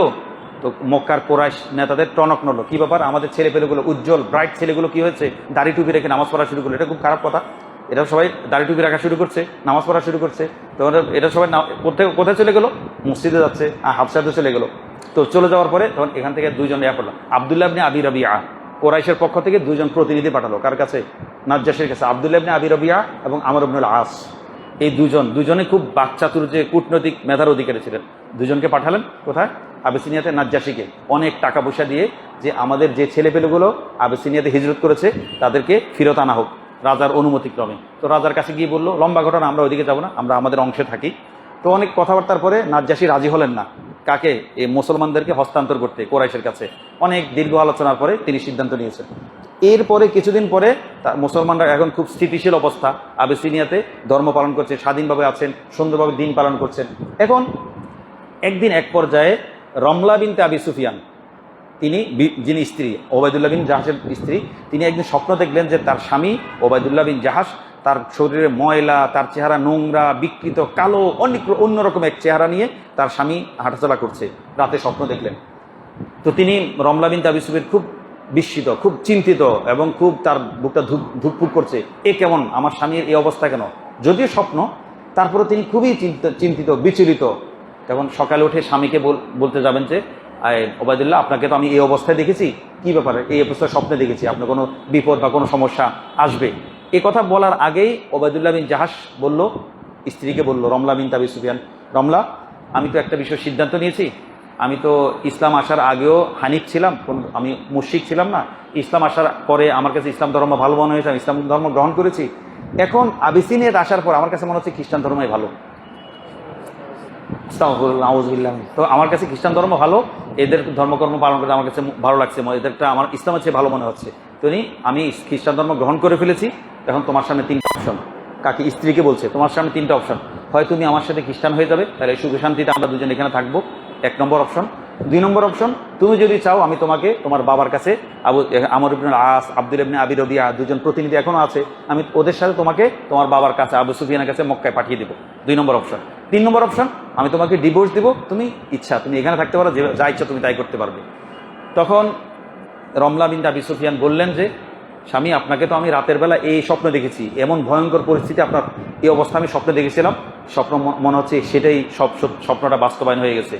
তো মক্কার কোরাইশ নেতাদের টনক নড়ল, কি ব্যাপার, আমাদের ছেলেপেলেগুলো উজ্জ্বল ব্রাইট ছেলেগুলো কি হয়েছে, দাড়ি টুপি রেখে নামাজ পড়া শুরু করলো। এটা খুব খারাপ কথা। এরা সবাই দাড়ি টুপি রাখা শুরু করছে, নামাজ পড়া শুরু করছে। তখন এটা সবাই কোথায় চলে গেলো? মসজিদে যাচ্ছে, হাবশাতে চলে গেলো। তো চলে যাওয়ার পরে তখন এখান থেকে 2 জন পড়লো। আব্দুল্লাহ ইবনে আবি রবিয়া, কোরাইশের পক্ষ থেকে 2 জন প্রতিনিধি পাঠালো। কার কাছে? নাজ্জাশীর কাছে। আব্দুল্লাহ ইবনে আবি রবিয়া এবং আমর ইবনুল আস, এই দুজনে খুব বাকচাতুর, যে কূটনৈতিক মেধার অধিকারী ছিলেন। 2 জনকে পাঠালেন কোথায়? আবিসিনিয়াতে নাজ্জাশীকে অনেক টাকা পয়সা দিয়ে, যে আমাদের যে ছেলেপেলেগুলো আবিসিনিয়াতে হিজরত করেছে তাদেরকে ফেরত আনা হোক রাজার অনুমতিক্রমে। তো রাজার কাছে গিয়ে বললো, লম্বা ঘটনা, আমরা ওইদিকে যাবো না, আমরা আমাদের অংশে থাকি। তো অনেক কথাবার্তার পরে নাজ্জাশী রাজি হলেন না। কাকে? এই মুসলমানদেরকে হস্তান্তর করতে কোরাইশের কাছে। অনেক দীর্ঘ আলোচনার পরে তিনি সিদ্ধান্ত নিয়েছেন। এরপরে কিছুদিন পরে মুসলমানরা এখন খুব স্থিতিশীল অবস্থা, আবিসিনিয়াতে ধর্ম পালন করছে, স্বাধীনভাবে আছেন, সুন্দরভাবে দিন পালন করছেন। এখন একদিন এক পর্যায়ে রমলা বিনতে আবি সুফিয়ান, তিনি যিনি স্ত্রী ওবায়দুল্লাহ বিন জাহাজের স্ত্রী, তিনি একদিন স্বপ্ন দেখলেন যে তার স্বামী ওবায়দুল্লাহ বিন জাহাজ, তার শরীরে ময়লা, তার চেহারা নোংরা, বিকৃত, কালো, অন্যরকম এক চেহারা নিয়ে তার স্বামী হাঁটাচলা করছে, রাতে স্বপ্ন দেখলেন। তো তিনি রমলা বিনতে আবি সুফিয়ান খুব বিস্মিত, খুব চিন্তিত এবং খুব তার বুকটা ধুকপুক করছে, এ কেমন, আমার স্বামীর এই অবস্থা কেন? যদিও স্বপ্ন, তারপরে তিনি খুবই চিন্তিত, বিচলিত। তখন সকালে উঠে স্বামীকে বলতে যাবেন যে ওবায়দুল্লাহ, আপনাকে তো আমি এই অবস্থায় দেখেছি, কি ব্যাপারে, এই অবস্থায় স্বপ্নে দেখেছি, আপনার কোনো বিপদ বা কোনো সমস্যা আসবে। এ কথা বলার আগেই ওবায়দুল্লাহ বিন জাহাজ বলল, স্ত্রীকে বলল, রমলা বিনতে আবি সুফিয়ান, রমলা, আমি তো একটা বিষয় সিদ্ধান্ত নিয়েছি, আমি তো ইসলাম আসার আগেও হানিফ ছিলাম, আমি মুশরিক ছিলাম না, ইসলাম আসার পরে আমার কাছে ইসলাম ধর্ম ভালো মনে হয়েছে, আমি ইসলাম ধর্ম গ্রহণ করেছি। এখন আবিসিনিয়াতে আসার পর আমার কাছে মনে হচ্ছে খ্রিস্টান ধর্মই ভালো। তো আমার কাছে খ্রিস্টান ধর্ম ভালো, এদের ধর্মকর্ম পালন করতে আমার কাছে ভালো লাগছে, এদেরটা আমার ইসলামের চেয়ে ভালো মনে হচ্ছে। তো আমি খ্রিস্টান ধর্ম গ্রহণ করে ফেলেছি। এখন তোমার সামনে 3টা অপশন, কাকে, স্ত্রীকে বলছে, তোমার সামনে 3টা অপশন, হয় তুমি আমার সাথে খ্রিস্টান হয়ে যাবে, তাহলে সুখে শান্তিতে আমরা দুজন এখানে থাকবো, 1 নম্বর অপশন। 2 নম্বর অপশন, তুমি যদি চাও আমি তোমাকে তোমার বাবার কাছে আমর ইবনে আস, আব্দুল ইবনে আবি রবিয়া, দুজন প্রতিনিধি এখনো আছে, আমি ওদের সাথে তোমাকে তোমার বাবার কাছে আবু সুফিয়ানের কাছে মক্কায় পাঠিয়ে দেবো, 2 নম্বর অপশন। 3 নম্বর অপশন, আমি তোমাকে ডিভোর্স দিব, তুমি তুমি এখানে থাকতে পারো, যা ইচ্ছা তুমি তাই করতে পারবে। তখন রমলা বিনতে আবি সুফিয়ান বললেন যে, স্বামী, আপনাকে তো আমি রাতের বেলা এই স্বপ্ন দেখেছি, এমন ভয়ঙ্কর পরিস্থিতি, আপনার এই অবস্থা আমি স্বপ্নে দেখেছিলাম, স্বপ্ন মনে হচ্ছে সেটাই স্বপ্নটা বাস্তবায়ন হয়ে গেছে।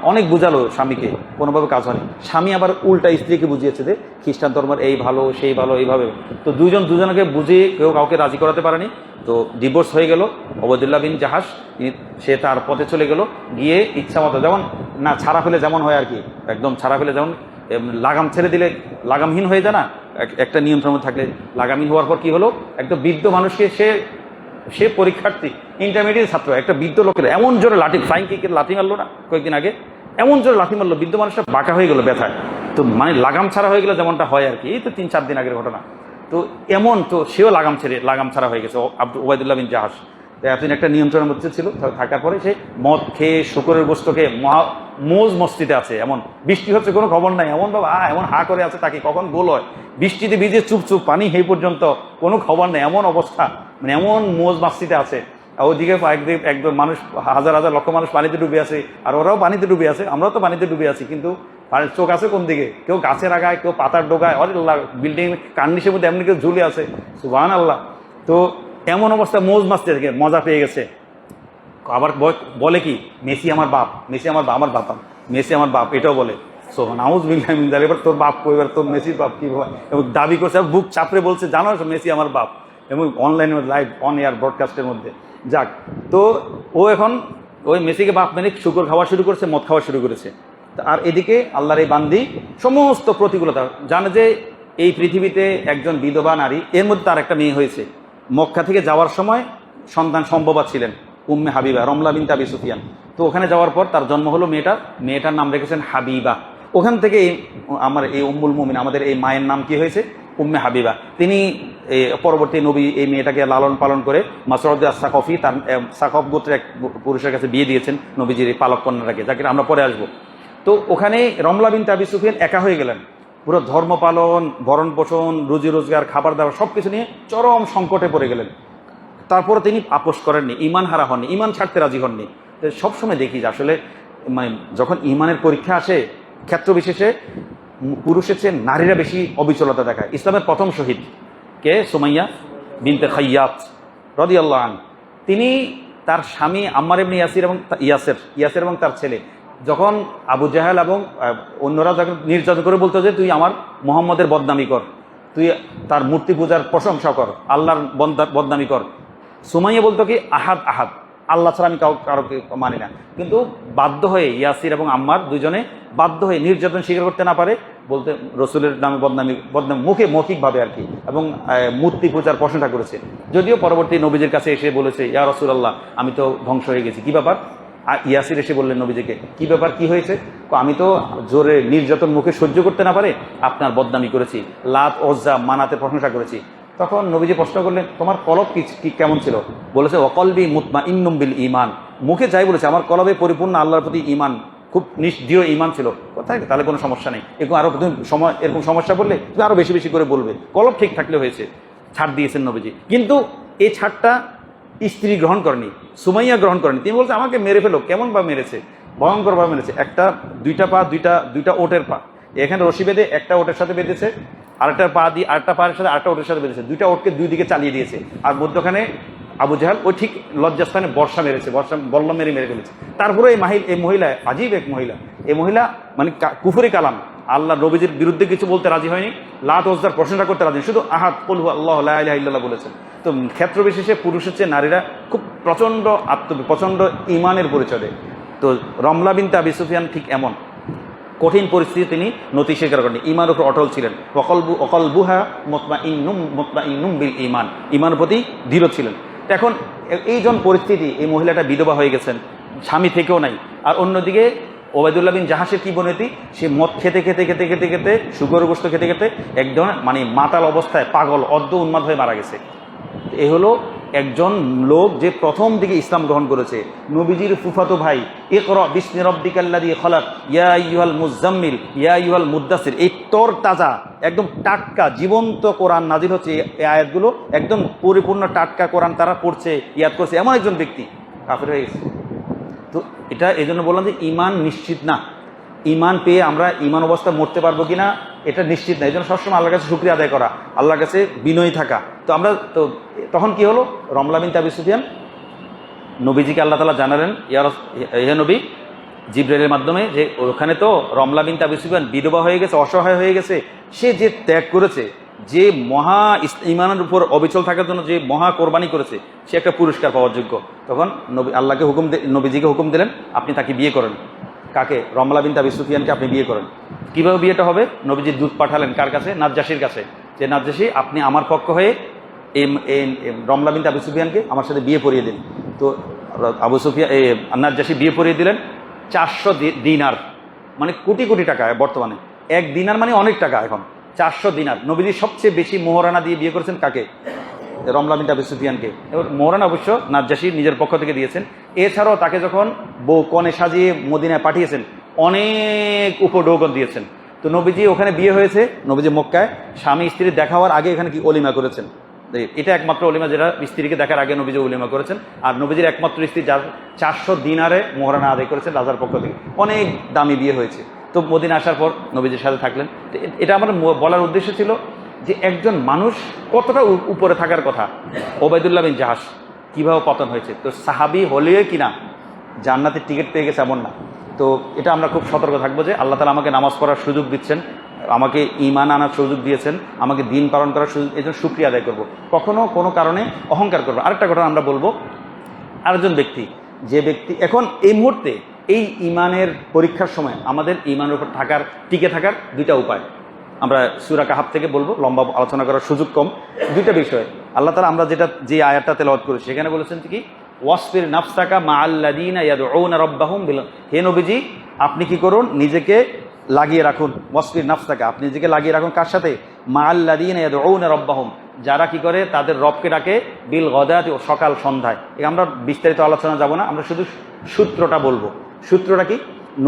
অনেক বুঝালো স্বামীকে, কোনোভাবে কাজ হয়নি। স্বামী আবার উল্টা স্ত্রীকে বুঝিয়েছে যে খ্রিস্টান ধর্মের এই ভালো, সেই ভালো, এইভাবে। তো দুজনকে বুঝিয়ে কেউ কাউকে রাজি করাতে পারেনি। তো ডিভোর্স হয়ে গেল। ওবায়দুল্লাহ বিন জাহাজ সে তার পথে চলে গেল, গিয়ে ইচ্ছা মতো, যেমন না ছাড়া ফেলে যেমন হয় আর কি, একদম ছাড়া ফেলে যেমন লাগাম ছেড়ে দিলে লাগামহীন হয়ে যায় না, একটা নিয়ন্ত্রণ থাকলে। লাগামহীন হওয়ার পর কি হলো, একটা বৃদ্ধ মানুষকে, সে পরীক্ষার্থী, ইন্টারমিডিয়েট ছাত্র, একটা বৃদ্ধ লোকের এমন জোরে ফ্লাইং কিকের লাথি মারলো না কয়েকদিন আগে, এমন জোরে লাথি মারলো, বৃদ্ধ মানুষটা বাঁকা হয়ে গেল ব্যথায়। তো মানে লাগাম ছাড়া হয়ে গেল, যেমনটা হয় আর কি, এই তো 3-4 দিন আগের ঘটনা। তো এমন, তো সেও লাগাম ছাড়া হয়ে গেছে, ওবায়দুল্লাহ বিন জাহাজ। এতদিন একটা নিয়ন্ত্রণের মধ্যে ছিল, থাকার পরে সে মদ খেয়ে, শুকরের গোশত খেয়ে মোজ মস্তিতে আছে। এমন বৃষ্টি হচ্ছে, কোনো খবর নাই, এমন বাবা এমন হা করে আছে, তাকে কখন গোল হয়, বৃষ্টিতে ভিজে চুপচুপ, পানি এই পর্যন্ত কোনো খবর নেই, এমন অবস্থা, মানে এমন মোজ মাস্তিতে আছে। ওইদিকে একদম মানুষ, হাজার হাজার লক্ষ মানুষ পানিতে ডুবে আছে, আর ওরাও পানিতে ডুবে আছে, আমরাও তো পানিতে ডুবে আছি, কিন্তু চোখ আছে কোন দিকে, কেউ গাছের আগায়, কেউ পাতার ডোগায়, আল্লাহ, বিল্ডিং কার্নিশের মধ্যে এমনি কেউ ঝুলে আছে, সুবহানাল্লাহ। তো এমন অবস্থা, মোজ মাস্তি থেকে মজা পেয়ে গেছে। আবার বলে কি, মেসি আমার বাপ, মেসি আমার বাপ, আমার বাপ, মেসি আমার বাপ, এটাও বলে। এবার তোর বাপ কই, এবার তোর মেসির বাপ কি এবং দাবি করছে, বুক চাপড়ে বলছে, জানো মেসি আমার বাপ, এবং অনলাইনে লাইভ অন এয়ার ব্রডকাস্টের মধ্যে। যাক, তো ও এখন ওই মেসিকে বাপ মেনে শুকর খাওয়া শুরু করেছে, মদ খাওয়া শুরু করেছে। আর এদিকে আল্লাহর এই বান্দি সমস্ত প্রতিকূলতা জানে, যে এই পৃথিবীতে একজন বিধবা নারী, এর মধ্যে তার একটা মেয়ে হয়েছে, মক্কা থেকে যাওয়ার সময় সন্তান সম্ভবা ছিলেন উম্মে হাবিবা, রমলা বিনতে আবি সুফিয়ান। তো ওখানে যাওয়ার পর তার জন্ম হলো, মেয়েটার নাম রেখেছেন হাবিবা। ওখান থেকে আমার এই উম্মুল মুমিন, আমাদের এই মায়ের নাম কি হয়েছে, উম্মে হাবিবা। তিনি পরবর্তী নবী এই মেয়েটাকে লালন পালন করে মাসউদ আস-সাকফি, তার সাকফ গোত্রের এক পুরুষের কাছে বিয়ে দিয়েছেন নবীজির এই পালক কন্যাটাকে, যাকে আমরা পরে আসবো। তো ওখানে রমলা বিনতে আবি সুফিয়ান একা হয়ে গেলেন, পুরো ধর্ম পালন, ভরণ পোষণ, রুজি রোজগার, খাবার দাবার সবকিছু নিয়ে চরম সংকটে পড়ে গেলেন। তারপরে তিনি আপোষ করেননি, ইমান হারা হননি, ইমান ছাড়তে রাজি হননি। সবসময় দেখি যে আসলে মানে যখন ইমানের পরীক্ষা আসে, ক্ষেত্র বিশেষে পুরুষের চেয়ে নারীরা বেশি অবিচলতা দেখায়। ইসলামের প্রথম শহীদ কে, সুমাইয়া বিনতে খাইয়াত রাদিয়াল্লাহু আনহা। তিনি তার স্বামী আম্মার ইবনে ইয়াসের এবং তার ছেলে, যখন আবু জাহেল এবং অন্যরা যখন নির্যাতন করে বলতো যে তুই আমার মুহাম্মদের বদনামি কর, তুই তার মূর্তি পূজার প্রশংসা কর, আল্লাহর বদনামি কর, সুমাইয়া বলতো কি আহাদ আহাদ, আল্লাহ ছাড়া আমি কারোকে মানি না। কিন্তু বাধ্য হয়ে ইয়াসির এবং আম্মার দুজনে বাধ্য হয়ে, নির্যাতন স্বীকার করতে না পারে, বলতে রসুলের নামে বদনামি মুখে মৌখিকভাবে আর কি, এবং মূর্তি পূজার প্রশংসা করেছে। যদিও পরবর্তী নবীজির কাছে এসে বলেছে, ইয়া রাসূলুল্লাহ, আমি তো ধ্বংস হয়ে গেছি, কি ব্যাপার? ইয়াসির এসে বললেন নবীজিকে, কি ব্যাপার, কি হয়েছে? আমি তো জোরে নির্যাতন মুখে সহ্য করতে না পারে আপনার বদনামি করেছি, লাত ওজ্জা মানাতে প্রশংসা করেছি। তখন নবীজি প্রশ্ন করলেন, তোমার কলব কি কেমন ছিল? বলেছে, অকলবি মুতমাইন্নুম বিল ঈমান। মুখে যাই বলেছে, আমার কলবে পরিপূর্ণ আল্লাহর প্রতি ঈমান, খুব দৃঢ় ঈমান ছিল। কোথায়? তাহলে কোনো সমস্যা নেই, এরকম আরো তুমি এরকম সমস্যা বললে তুমি আরো বেশি বেশি করে বলবে, কলব ঠিক থাকলে হয়েছে। ছাড় দিয়েছেন নবীজি, কিন্তু এই ছাড়টা স্ত্রী গ্রহণ করেনি, সুমাইয়া গ্রহণ করেনি। তিনি বলছে, আমাকে মেরে ফেলো। কেমন বা মেরেছে? ভয়ঙ্করভাবে মেরেছে। দুইটা পা, দুইটা ওটের পা, এখানে রশি বেঁধে একটা ওটের সাথে বেঁধেছে, আরেকটা পা দিয়ে আরেকটা পায়ের সাথে আরেকটা ওটের সাথে বেঁধেছে, দুইটা ওটকে দুই দিকে চালিয়ে দিয়েছে। আর মধ্যখানে আবু জাহাল ওই ঠিক লজ্জাস্থানে বর্ষা মেরেছে, বল্লম মেরে ফেলেছে। তারপরে এই মহিলা আজীব এক মহিলা। এই মহিলা মানে কুফরি কালাম, আল্লাহ নবীজির বিরুদ্ধে কিছু বলতে রাজি হয়নি, লাত ওজ্জার প্রশংসা করতে রাজি, শুধু আহাদ কুল হু আল্লাহু লা ইলাহা ইল্লাল্লাহ বলেছেন। তো ক্ষেত্র বিশেষে পুরুষের চেয়ে নারীরা খুব প্রচণ্ড ইমানের পরিচয় দেয়। তো রমলা বিনতে আবি সুফিয়ান ঠিক এমন কঠিন পরিস্থিতি তিনি নতি স্বীকার করেন, ইমানের উপর অটল ছিলেন। অকলবুহা মুতমাইন্নুম বিল ঈমান, ইমানের প্রতি দৃঢ় ছিলেন। এখন এইজন পরিস্থিতি, এই মহিলাটা বিধবা হয়ে গেছেন, স্বামী থেকেও নাই। আর অন্যদিকে ওবায়দুল্লাহ বিন জাহাসের কি বনেতি, সে মদ খেতে খেতে খেতে খেতে খেতে শুকর গোস্ত খেতে খেতে একজন মানে মাতাল অবস্থায় পাগল উন্মাদ হয়ে মারা গেছে। এ হলো একজন লোক যে প্রথম দিকে ইসলাম গ্রহণ করেছে। নবীজির ফুফাতো ভাই, ইকরা বিসমি রাব্বিকাল্লাযী খলাক ইয়া আইয়ুহাল মুযাম্মিল ইয়া আইয়ুহাল মুদ্দাসির, এই তর তাজা একদম টাটকা জীবন্ত কোরআন নাজিল হচ্ছে। এই আয়াতগুলো একদম পরিপূর্ণ টাটকা কোরআন তারা পড়ছে, ইয়াদ করছে, এমন একজন ব্যক্তি কাফের হয়ে গেছে। তো এটা এই জন্য বললাম যে ইমান নিশ্চিত না, ইমান পেয়ে আমরা ইমান অবস্থা মরতে পারবো কিনা এটা নিশ্চিত না। এই জন্য সবসময় আল্লাহর কাছে শুকরিয়া আদায় করা, আল্লাহর কাছে বিনয়ী থাকা। তো আমরা তো তখন কি হলো, রমলা বিনতে আবি সুফিয়ান নবীজিকে আল্লাহ তাআলা জানালেন, হে নবী, জিবরাইলের মাধ্যমে, যে ওখানে তো রমলা বিনতে আবি সুফিয়ান বিধবা হয়ে গেছে, অসহায় হয়ে গেছে, সে যে ত্যাগ করেছে, যে মহা ইমানের উপর অবিচল থাকার জন্য যে মহা কোরবানি করেছে, সে একটা পুরস্কার পাওয়ার যোগ্য। তখন নবীজিকে হুকুম দিলেন, আপনি তাকে বিয়ে করেন। কাকে? রমলা বিনতে আবি সুফিয়ানকে আপনি বিয়ে করেন। কিভাবে বিয়েটা হবে? নবীজি দূত পাঠালেন কার কাছে? নাজ্জাশীর কাছে, যে নাজ্জাশী, আপনি আমার পক্ষ হয়ে এই রমলা বিনতে আবি সুফিয়ানকে আমার সাথে বিয়ে পড়িয়ে দিন। তো নাজ্জাশী বিয়ে পড়িয়ে দিলেন। 400 দিনার, মানে কোটি কোটি টাকা বর্তমানে। এক দিনার মানে অনেক টাকা এখন। 400 দিনার। নবীজি সবচেয়ে বেশি মোহরানা দিয়ে বিয়ে করেছেন কাকে? রমলা বিনতে আবি সুফিয়ানকে। এবার মোহরানা অবশ্য নাজ্জাশী নিজের পক্ষ থেকে দিয়েছেন। এছাড়াও তাকে যখন বউ কনে সাজিয়ে মদিনায় পাঠিয়েছেন, অনেক উপঢৌকন দিয়েছেন। তো নবীজি ওখানে বিয়ে হয়েছে, নবীজি মক্কায় স্বামী স্ত্রীর দেখা হওয়ার আগে এখানে কি অলিমা করেছেন। এটা একমাত্র অলিমা যেটা স্ত্রীকে দেখার আগে নবীজি অলিমা করেছেন। আর নবীজির একমাত্র স্ত্রী যার 400 দিনারে মোহরানা আদায় করেছেন রাজার পক্ষ থেকে, অনেক দামি বিয়ে হয়েছে। তো মদিনা আসার পর নবীজির সাথে থাকলেন। তো এটা আমার বলার উদ্দেশ্য ছিল যে একজন মানুষ কতটা উপরে থাকার কথা। ওবায়দুল্লাহ বিন জাহাস কীভাবে পতন হয়েছে। তো সাহাবি হলেও কিনা জান্নাতের টিকিট পেয়ে গেছে এমন না। তো এটা আমরা খুব সতর্ক থাকবো যে আল্লাহ তাআলা আমাকে নামাজ পড়ার সুযোগ দিচ্ছেন, আমাকে ঈমান আনার সুযোগ দিয়েছেন, আমাকে দিন পালন করার সুযোগ, এই জন্য শুকরিয়া আদায় করবো, কখনো কোনো কারণে অহংকার করবো। আরেকটা ঘটনা আমরা বলবো, আরেকজন ব্যক্তি, যে ব্যক্তি এখন এই মুহূর্তে এই ঈমানের পরীক্ষার সময় আমাদের ঈমানের উপর টিকে থাকার দুইটা উপায় আমরা সূরা কাহাফ থেকে বলবো, লম্বা আলোচনা করার সুযোগ কম। দুইটা বিষয় আল্লাহ তাআলা আমরা যে আয়াতটা তেলাওয়াত করেছি সেখানে বলেছেন কি, ওয়াসবির নাফসাকা মাআল্লাযীনা ইয়াদউনা রাব্বাহুম বিল, হে নবীজি আপনি কি করুন, নিজেকে লাগিয়ে রাখুন। ওয়াসবির নাফসাকা, আপনি নিজেকে লাগিয়ে রাখুন কার সাথে? মাআল্লাযীনা ইয়াদউনা রাব্বাহুম, যারা কি করে তাদের রবকে ডাকে, বিল গদাতি, ও সকাল সন্ধ্যায়। আমরা বিস্তারিত আলোচনা যাব না, আমরা শুধু সূত্রটা বলবো। সূত্রটা কি?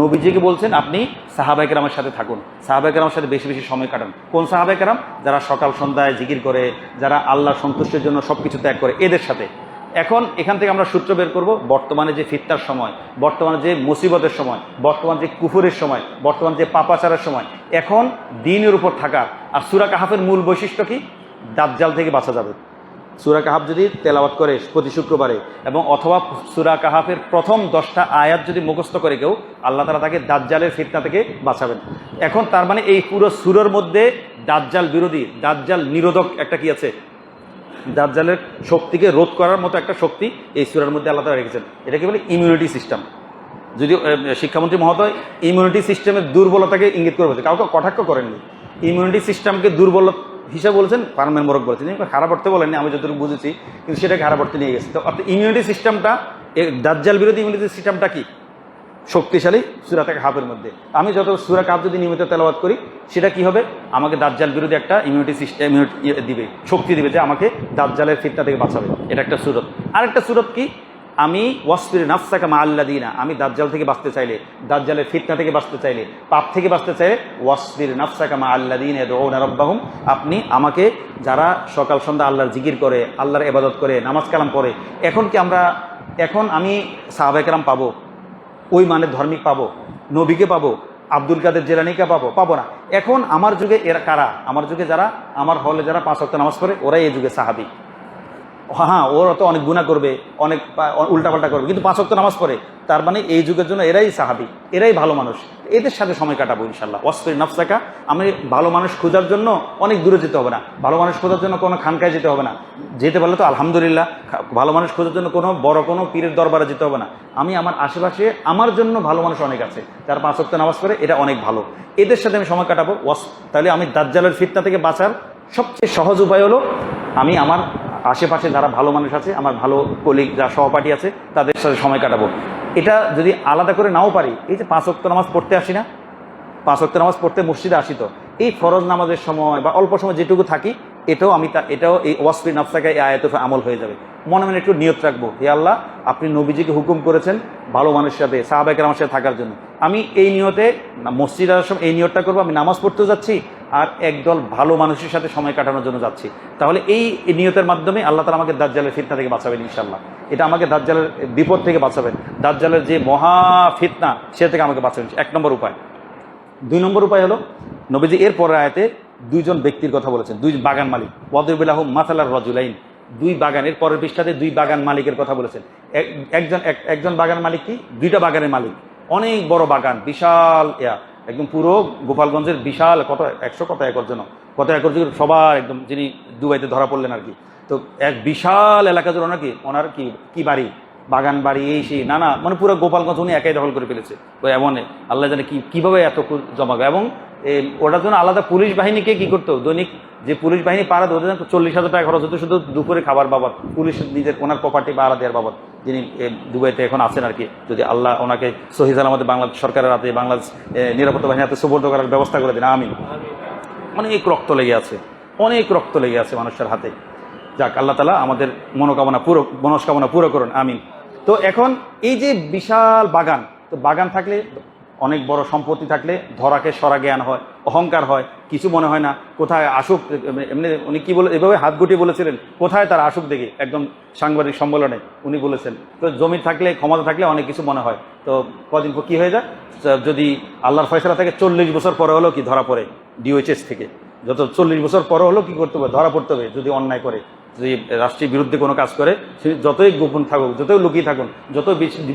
নবীজিকে বলছেন আপনি সাহাবায়ে কেরামের সাথে থাকুন, সাহাবায়ে কেরামের সাথে বেশি বেশি সময় কাটান। কোন সাহাবায়ে কেরাম? যারা সকাল সন্ধ্যায় জিকির করে, যারা আল্লাহর সন্তুষ্টির জন্য সব কিছু ত্যাগ করে, এদের সাথে। এখন এখান থেকে আমরা সূত্র বের করব, বর্তমানে যে ফিতনার সময়, বর্তমানে যে মুসিবতের সময়, বর্তমান যে কুফরের সময়, বর্তমান যে পাপাচারের সময়, এখন দ্বীনের উপর থাকার। আর সূরা কাহাফের মূল বৈশিষ্ট্য কি? দাজ্জাল থেকে বাঁচা যাবে। সূরা কাহাফ যদি তেলাওয়াত করে প্রতি শুক্রবারে, এবং অথবা সূরা কাহাফের প্রথম 10টা আয়াত যদি মুখস্থ করে কেউ, আল্লাহ তাআলা তাকে দাজ্জালের ফিতনা থেকে বাঁচাবেন। এখন তার মানে এই পুরো সূরার মধ্যে দাজ্জাল বিরোধী, দাজ্জাল নিরোধক একটা কি আছে? দাজ্জালের শক্তিকে রোধ করার মতো একটা শক্তি এই সূরার মধ্যে আল্লাহ তাআলা রেখেছেন। এটাকে বলে ইমিউনিটি সিস্টেম। যদিও শিক্ষামন্ত্রী মহোদয় ইমিউনিটি সিস্টেমের দুর্বলতাকে ইঙ্গিত করে বলছে, কাউকে কটাক্ষ করেননি। ইমিউনিটি সিস্টেমকে দুর্বল হিসাবে বলেছেন, পারমেন মোরক বলেছেন, খারাপ অর্থে বলেননি, আমি যতটুকু বুঝেছি, কিন্তু সেটাকে খারাপ অর্থে নিয়ে গেছে। তো অর্থাৎ ইমিউনিটি সিস্টেমটা দাজ্জাল বিরোধী ইমিউনিটি সিস্টেমটা কি শক্তিশালী সূরা কাহফের মধ্যে। আমি যত সূরা কাহফ যদি নিয়মিত তেলাওয়াত করি সেটা কি হবে, আমাকে দাজ্জাল বিরোধী একটা ইমিউনিটি সিস্টেম দিবে, শক্তি দিবে, যে আমাকে দাজ্জালের ফিতনা থেকে বাঁচাবে। এটা একটা সূরত। আরেকটা সূরত কি, আমি ওয়াসবির নাফসাকা মা আল্লাযিনা, আমি দাজ্জাল থেকে বাঁচতে চাইলে, দাজ্জালের ফিতনা থেকে বাঁচতে চাইলে, পাপ থেকে বাঁচতে চাইলে, ওয়াসবির নাফসাকা মা আল্লাযিনা ইয়াদউনা রাব্বাহুম, আপনি আমাকে যারা সকাল সন্ধ্যা আল্লাহর জিকির করে, আল্লাহর ইবাদত করে, নামাজ কালাম করে, এখন আমি সাহাবায়ে কেরাম পাবো, ওই মানের ধার্মিক পাবো, নবীকে পাবো, আব্দুল কাদের জিলানীকে পাবো না। এখন আমার যুগে এরা কারা, আমার যুগে যারা, আমার হলে যারা 5 ওয়াক্ত নামাজ পড়ে, ওরাই এই যুগে সাহাবী। হ্যাঁ, ওরা তো অনেক গুনাহ করবে, অনেক উল্টাপাল্টা করবে, কিন্তু 5 ওয়াক্ত নামাজ পড়ে, তার মানে এই যুগের জন্য এরাই সাহাবী, এরাই ভালো মানুষ। এদের সাথে সময় কাটাবো ইনশাল্লাহ। ওয়াসবির নাফসাকা, আমি ভালো মানুষ খোঁজার জন্য অনেক দূরে যেতে হবে না, ভালো মানুষ খোঁজার জন্য কোনো খানকায় যেতে হবে না, যেতে পারলে তো আলহামদুলিল্লাহ। ভালো মানুষ খোঁজার জন্য কোনো পীরের দরবারে যেতে হবে না। আমি আমার আশেপাশে আমার জন্য ভালো মানুষ অনেক আছে, যারা 5 ওয়াক্ত নামাজ পড়ে, এটা অনেক ভালো, এদের সাথে আমি সময় কাটাবো। তাহলে আমি দাজ্জালের ফিতনা থেকে বাঁচার সবচেয়ে সহজ উপায় হলো, আমি আমার আশেপাশে যারা ভালো মানুষ আছে, আমার ভালো কলিগ, যারা সহপাঠী আছে, তাদের সাথে সময় কাটাবো। এটা যদি আলাদা করে নাও পারি, এই যে 5 ওয়াক্ত নামাজ পড়তে আসি না, 5 ওয়াক্ত নামাজ পড়তে মসজিদে আসি, তো এই ফরজ নামাজের সময় বা অল্প সময় যেটুকু থাকি, এটাও এই ওয়াসফি নাফসাকা এই আয়াতে আমল হয়ে যাবে। মনে মনে একটু নিয়ত রাখবো, হে আল্লাহ, আপনি নবীজিকে হুকুম করেছেন ভালো মানুষের সাথে, সাহাবায়ে কেরামের সাথে থাকার জন্য। আমি এই নিয়তে মসজিদে আসার সময় এই নিয়তটা করবো, আমি নামাজ পড়তে যাচ্ছি আর একদল ভালো মানুষের সাথে সময় কাটানোর জন্য যাচ্ছি। তাহলে এই নিয়তের মাধ্যমে আল্লাহ তাআলা আমাকে দাজ্জালের ফিতনা থেকে বাঁচাবেন ইনশাআল্লাহ। এটা আমাকে দাজ্জালের বিপদ থেকে বাঁচাবেন, দাজ্জালের যে মহা ফিতনা সে থেকে আমাকে বাঁচাবেন। 1 নম্বর উপায়। 2 নম্বর উপায় হলো, নবীজি এর পরের আয়াতে 2 জন ব্যক্তির কথা বলেছেন, 2 বাগান মালিক। ওয়াদরিব লাহুম মাসালার রাজুলাইন, 2 বাগানের পরের পৃষ্ঠাতে 2 বাগান মালিকের কথা বলেছেন। একজন বাগান মালিক কি, 2টা বাগানের মালিক, অনেক বড় বাগান, বিশাল একদম পুরো গোপালগঞ্জের বিশাল কত 100 কত একর জন্য সবার একদম, যিনি দুবাইতে ধরা পড়লেন আর কি। তো এক বিশাল এলাকা জুড়ে নাকি ওনার কি বাড়ি, বাগান বাড়ি, এই সেই নানা, মানে পুরো গোপালগঞ্জ উনি একাই দখল করে ফেলেছে। তো এমন আল্লাহ জানে কিভাবে এত জমাবে। এবং ওটার জন্য আলাদা পুলিশ বাহিনীকে কি করতো, দৈনিক যে পুলিশ বাহিনী পাহারা দেয়, ওদের 40,000 টাকা খরচ হতো শুধু দুপুরে খাবার বাবদ, পুলিশ নিজের ওনার প্রপার্টি পাহারা দেওয়ার বাবদ, যিনি দুবাইতে এখন আছেন আর কি। যদি আল্লাহ ওনাকে সহি সালামতে বাংলাদেশ সরকারের হাতে, বাংলাদেশ নিরাপত্তা বাহিনীর হাতে সুপর্দ করার ব্যবস্থা করে দিন, আমিন। অনেক রক্ত লেগে আছে মানুষের হাতে। যাক, আল্লাহ তাআলা আমাদের মনস্কামনা পুরো করুন, আমিন। তো এখন এই যে বিশাল বাগান, তো বাগান থাকলে, অনেক বড় সম্পত্তি থাকলে ধরাকে সরা জ্ঞান হয়, অহংকার হয়, কিছু মনে হয় না, কোথায় আসুক, এমনি উনি কি বলে, এভাবে হাত গুটিয়ে বলেছিলেন, কোথায় তার আসুক দেখে, একদম সাংবাদিক সম্মেলনে উনি বলেছেন। তো জমি থাকলে, ক্ষমতা থাকলে অনেক কিছু মনে হয়। তো কদিন পর কি হয়ে যায়, যদি আল্লাহর ফয়সালা থেকে 40 বছর পরে হলো কি ধরা পড়ে, DOHS থেকে যত 40 বছর পরে হলো কি করতে হবে, ধরা পড়তে হবে। যদি অন্যায় করে, যদি রাষ্ট্রের বিরুদ্ধে কোনো কাজ করে, সে যতই গোপন থাকুক, যতই লুকিয়ে থাকুন, যত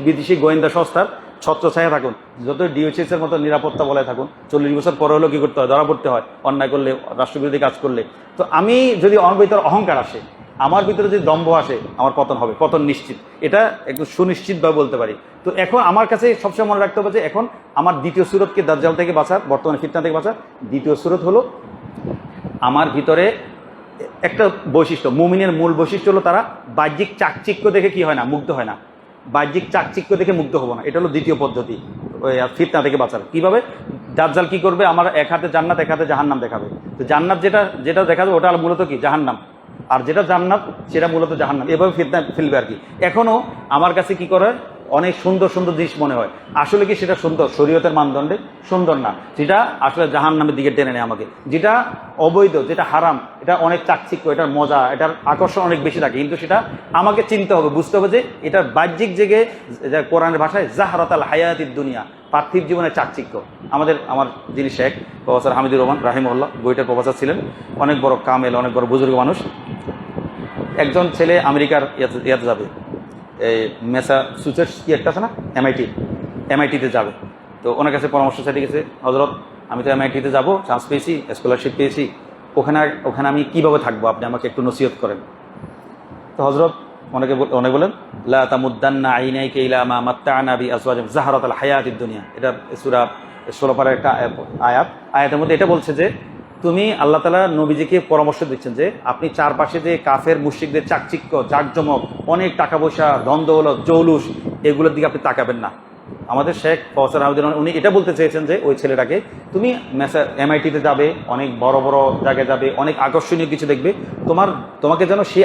বিদেশি গোয়েন্দা সংস্থার ছত্রছায়া থাকুন, যতই DOHS এর মতো নিরাপত্তা বলে থাকুন, 40 বছর পরে হলো কি করতে হয়, ধরা পড়তে হয় অন্যায় করলে, রাষ্ট্রবিরোধী কাজ করলে। তো আমি যদি আমার ভিতরে অহংকার আসে, আমার ভিতরে যদি দম্ভ আসে, আমার পতন হবে, পতন নিশ্চিত, এটা একটু সুনিশ্চিতভাবে বলতে পারি। তো এখন আমার কাছে সবসময় মনে রাখতে হবে যে এখন আমার দ্বিতীয় সূরতকে, দাজ্জাল থেকে বাঁচার, বর্তমানে ফিতনা থেকে বাঁচার দ্বিতীয় সূরত হলো, আমার ভিতরে একটা বৈশিষ্ট্য, মুমিনের মূল বৈশিষ্ট্য হলো তারা বাহ্যিক চাকচিক্য দেখে কি হয় না, মুগ্ধ হয় না, বাহ্যিক চাকচিক্য দেখে মুগ্ধ হবো না। এটা হলো দ্বিতীয় পদ্ধতি ওই ফিতনা থেকে বাঁচার। কিভাবে, দাজ্জাল কি করবে, আমার এক হাতে জান্নাত, এক হাতে জাহান্নাম দেখাবে। তো জান্নাত যেটা দেখাবে ওটা মূলত কি, জাহান্নাম, আর যেটা জান্নাত সেটা মূলত জাহান্নাম। এভাবে ফিতনা ফেলবে আর কি। এখনো আমার কাছে কি করে, অনেক সুন্দর সুন্দর জিনিস মনে হয়, আসলে কি সেটা সুন্দর, শরীয়তের মানদণ্ডে সুন্দর না, সেটা আসলে জাহান্নামের দিকে টেনে নেয় আমাকে। যেটা অবৈধ, যেটা হারাম, এটা অনেক চাকচিক্য, এটার মজা, এটার আকর্ষণ অনেক বেশি থাকে, কিন্তু সেটা আমাকে চিনতে হবে, বুঝতে হবে যে এটার বাহ্যিক জেগে, কোরআনের ভাষায় জাহরাতাল হায়াতিদ দুনিয়া, পার্থিব জীবনের চাকচিক্য। আমার যিনি শেখ প্রফেসর হামিদুর রহমান রাহিমাহুল্লাহ, বইটার প্রফেসর ছিলেন, অনেক বড় কামেল, অনেক বড় বুজুর্গ মানুষ। একজন ছেলে আমেরিকার ইয়াতে যাবে, এই ম্যাসাচুসেটস কি একটা আছে না, MIT-তে যাবে। তো ওনার কাছে পরামর্শ চাইতে গেছে, হজরত আমি তো MIT-তে যাবো, চান্স পেয়েছি, স্কলারশিপ পেয়েছি, ওখানে আমি কীভাবে থাকবো, আপনি আমাকে একটু নসিহত করেন। তো হজরত অনেক বলেন, লা তামুদ্দান্না আইনাইকা ইলা মা মাত্তা'না বি আজওয়াজিহিম যাহরাতাল হায়াতিদ দুনিয়া। এটা সূরা 16 পারার একটা আয়াতের মধ্যে এটা বলছে যে তুমি আল্লাহ তাআলা নবীজিকে পরামর্শ দিচ্ছেন যে আপনি চারপাশে যে কাফের মুশরিকদের চাকচিক্য জাকজমক অনেক টাকা পয়সা ধন দৌলত জৌলুস এগুলোর দিকে আপনি তাকাবেন না। আমাদের শেখ ফজল আহমদ উনি এটা বলতে চেয়েছেন যে ওই ছেলেটাকে তুমি MIT-তে যাবে, অনেক বড় বড় জায়গায় যাবে, অনেক আকর্ষণীয় কিছু দেখবে, তোমাকে যেন সেই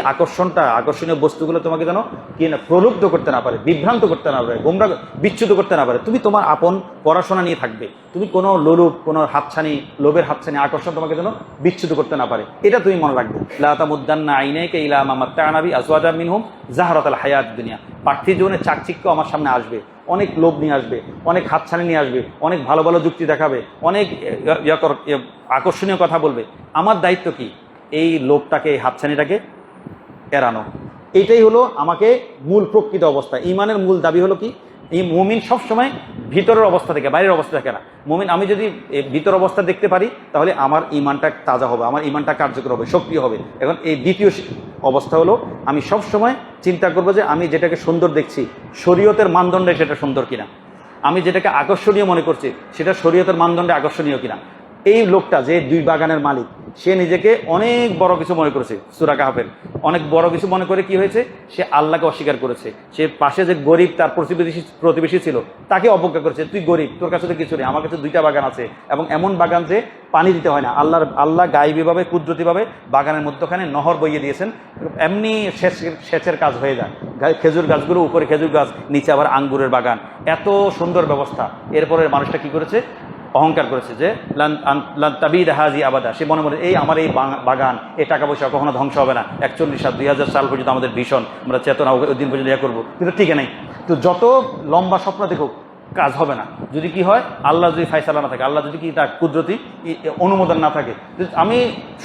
আকর্ষণীয় বস্তুগুলো তোমাকে যেন কি না প্রলুব্ধ করতে না পারে, বিভ্রান্ত করতে না পারে, গোমরা বিচ্যুত করতে না পারে। তুমি তোমার আপন পড়াশোনা নিয়ে থাকবে, তুমি কোনো কোনো লোভের হাতছানি আকর্ষণ তোমাকে যেন বিচ্যুত করতে না পারে, এটা তুমি মনে রাখবে। লা তামুদ্দান্না আইনাইকা ইলা মা মাত্তা'না বিহি আজওয়াজাম মিনহুম যাহরাতাল হায়াত দুনিয়া। পার্থিব জীবনে চাকচিক্য আমার সামনে আসবে, অনেক লোভ নিয়ে আসবে, অনেক হাতছানি নিয়ে আসবে, অনেক ভালো ভালো যুক্তি দেখাবে, অনেক আকর্ষণীয় কথা বলবে। আমার দায়িত্ব কি? এই লোভটাকে, এই হাতছানিটাকে এড়ানো। এটাই হলো আমাকে মূল প্রকৃত অবস্থা। ঈমানের মূল দাবি হলো কি? এই মুমিন সবসময় ভিতরের অবস্থা থেকে, বাইরের অবস্থা থাকে না। মুমিন আমি যদি ভিতর অবস্থা দেখতে পারি তাহলে আমার ঈমানটা তাজা হবে, আমার ঈমানটা কার্যকর হবে, সক্রিয় হবে। এখন এই দ্বিতীয় অবস্থা হলো আমি সবসময় চিন্তা করবো যে আমি যেটাকে সুন্দর দেখছি শরীয়তের মানদণ্ডে সেটা সুন্দর কিনা, আমি যেটাকে আকর্ষণীয় মনে করছি সেটা শরীয়তের মানদণ্ডে আকর্ষণীয় কিনা। এই লোকটা যে 2 বাগানের মালিক, সে নিজেকে অনেক বড় কিছু মনে করেছে। সূরা কাহফের অনেক বড় কিছু মনে করে কি হয়েছে? সে আল্লাহকে অস্বীকার করেছে। সে পাশে যে গরিব তার প্রতিবেশী ছিল তাকে অবজ্ঞা করেছে। তুই গরিব, তোর কাছে তো কিছু নেই, আমার কাছে 2টা বাগান আছে, এবং এমন বাগান যে পানি দিতে হয় না। আল্লাহ গায়েবীভাবে কুদরতিভাবে বাগানের মধ্যখানে নহর বইয়ে দিয়েছেন, এমনি সেচের কাজ হয়ে যায়। খেজুর গাছগুলো উপরে খেজুর গাছ, নিচে আবার আঙ্গুরের বাগান, এত সুন্দর ব্যবস্থা। এরপরে মানুষটা কি করেছে? অহংকার করেছে যে তাবিদ হাজি আবাদা। সে মনে মনে এই আমার এই বাগান, এই টাকা পয়সা কখনো ধ্বংস হবে না, 41 সাল 2000 সাল পর্যন্ত আমাদের ভীষণ, আমরা চেতনা ওই দিন পর্যন্ত ইয়ে করবো, কিন্তু ঠিক নেই। তো যত লম্বা স্বপ্ন দেখুক কাজ হবে না যদি কি হয়, আল্লাহ যদি ফায়সালা না থাকে, আল্লাহ যদি কি তার কুদরতি অনুমোদন না থাকে। আমি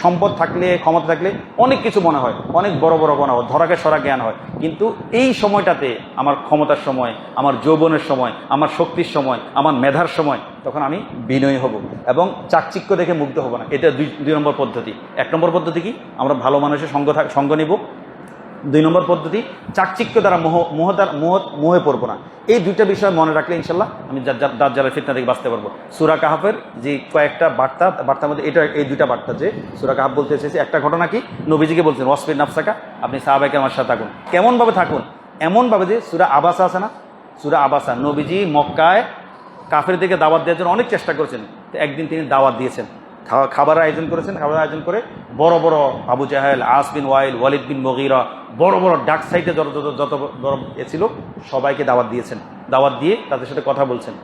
সম্পদ থাকলে, ক্ষমতা থাকলে অনেক কিছু মনে হয়, অনেক বড় বড় মনে হয়, ধরাকে সরা জ্ঞান হয়, কিন্তু এই সময়টাতে আমার ক্ষমতার সময়, আমার যৌবনের সময়, আমার শক্তির সময়, আমার মেধার সময়, তখন আমি বিনয়ী হব এবং চাকচিক্য দেখে মুগ্ধ হব না। এটা দুই নম্বর পদ্ধতি। 1 নম্বর পদ্ধতি কি? আমরা ভালো মানুষের সঙ্গ নিব। 2 নম্বর পদ্ধতি, চাকচিক্য দ্বারা মোহে পড়বো না। এই 2টা বিষয় মনে রাখলে ইনশাল্লাহ আমি দাজ্জালের ফিতনা থেকে বাঁচতে পারবো। সূরা কাহফের যে কয়েকটা বার্তার মধ্যে এই 2টা বার্তা যে সূরা কাহফ বলতে এসেছে। একটা ঘটনা কি? নবীজিকে বলছেন ওয়াসফির নাফসাকা, আপনি সাহাবায়ে কেরামের সাথে থাকুন। কেমনভাবে থাকুন? এমনভাবে যে সূরা আবাসা আছে না, সূরা আবাসা, নবীজি মক্কায় কাফের দিকে দাওয়াত দেওয়ার জন্য অনেক চেষ্টা করেছেন। তো একদিন তিনি দাওয়াত দিয়েছেন, খাবারের আয়োজন করেছেন। খাবারের আয়োজন করে বড় বড় আবু জাহেল, আস বিন ওয়াইল, ওয়ালিদ বিন মুগীরা, বড় বড় ডাক সাইডে যত বড় ছিল সবাইকে দাওয়াত দিয়েছেন। দাওয়াত দিয়ে তাদের সাথে কথা বলছেন।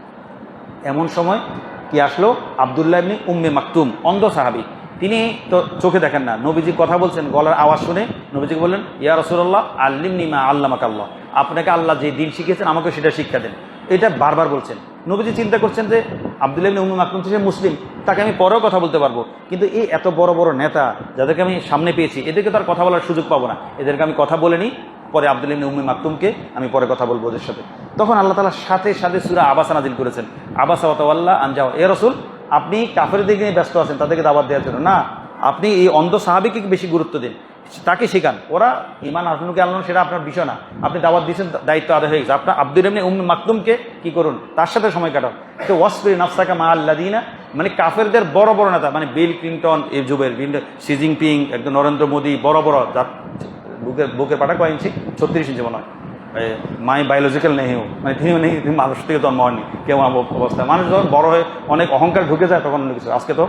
এমন সময় কি আসলো? আব্দুল্লাহ ইবনে উম্মে মাকতুম, অন্ধ সাহাবী, তিনি তো চোখে দেখেন না। নবীজি কথা বলছেন, গলার আওয়াজ শুনে নবীজিকে বললেন, ইয়া রাসূলুল্লাহ আল্লিমনি মা আল্লামাকাল্লাহ, আপনাকে আল্লাহ যে দিন শিখিয়েছেন আমাকে সেটা শিক্ষা দেন। এটা বারবার বলছেন। নবীজি চিন্তা করছেন যে আব্দুল্লাহ ইবনে উম্মে মাকতুম সে মুসলিম, তাকে আমি পরেও কথা বলতে পারবো, কিন্তু এই এত বড় বড় নেতা যাদেরকে আমি সামনে পেয়েছি এদেরকে তার কথা বলার সুযোগ পাবো না, এদেরকে আমি কথা বলে নিই, পরে আব্দুল্লাহ ইবনে উম্মে মাকতুমকে আমি পরে কথা বলবো ওদের সাথে। তখন আল্লাহ তাআলা সাথে সাথে সূরা আবাসা নাযিল করেছেন, আবাসা ওয়া তাওয়াল্লা আন যাও। এ রাসূল, আপনি কাফেরদের দিকে নিয়ে ব্যস্ত আছেন, তাদেরকে দাওয়াত দেওয়ার জন্য না, আপনি এই অন্ধ সাহাবীকে বেশি গুরুত্ব দিন, তাকে শেখান। ওরা ঈমান আনলো আনলো সেটা আপনার বিষয় না, আপনি দাওয়াত দিয়েছেন, দায়িত্ব আদায় হয়ে গেছে। আপনার আব্দুল্লাহ ইবনে উম্মে মাকতুমকে কি করুন? তার সাথে সময় কাটান। তো ওয়াসফির নাফসাকা মা আল্লাযিনা, মানে কাফেরদের বড় বড় নেতা, মানে বিল ক্লিনটন, এই যুগের শি জিনপিং, একদম নরেন্দ্র মোদী, বড় বড় বুকের পাটা কয় ইঞ্চি? 36 ইঞ্চি মনে হয়। মাই বায়োলজিক্যাল নেহিও, মানে তিনিও নেই, তিনি মানুষ থেকে জন্ম হয়নি, কেমন অবস্থা। মানুষ যখন বড় হয়ে অনেক অহংকার ঢুকে যায় তখন অন্য কিছু। আজকে তো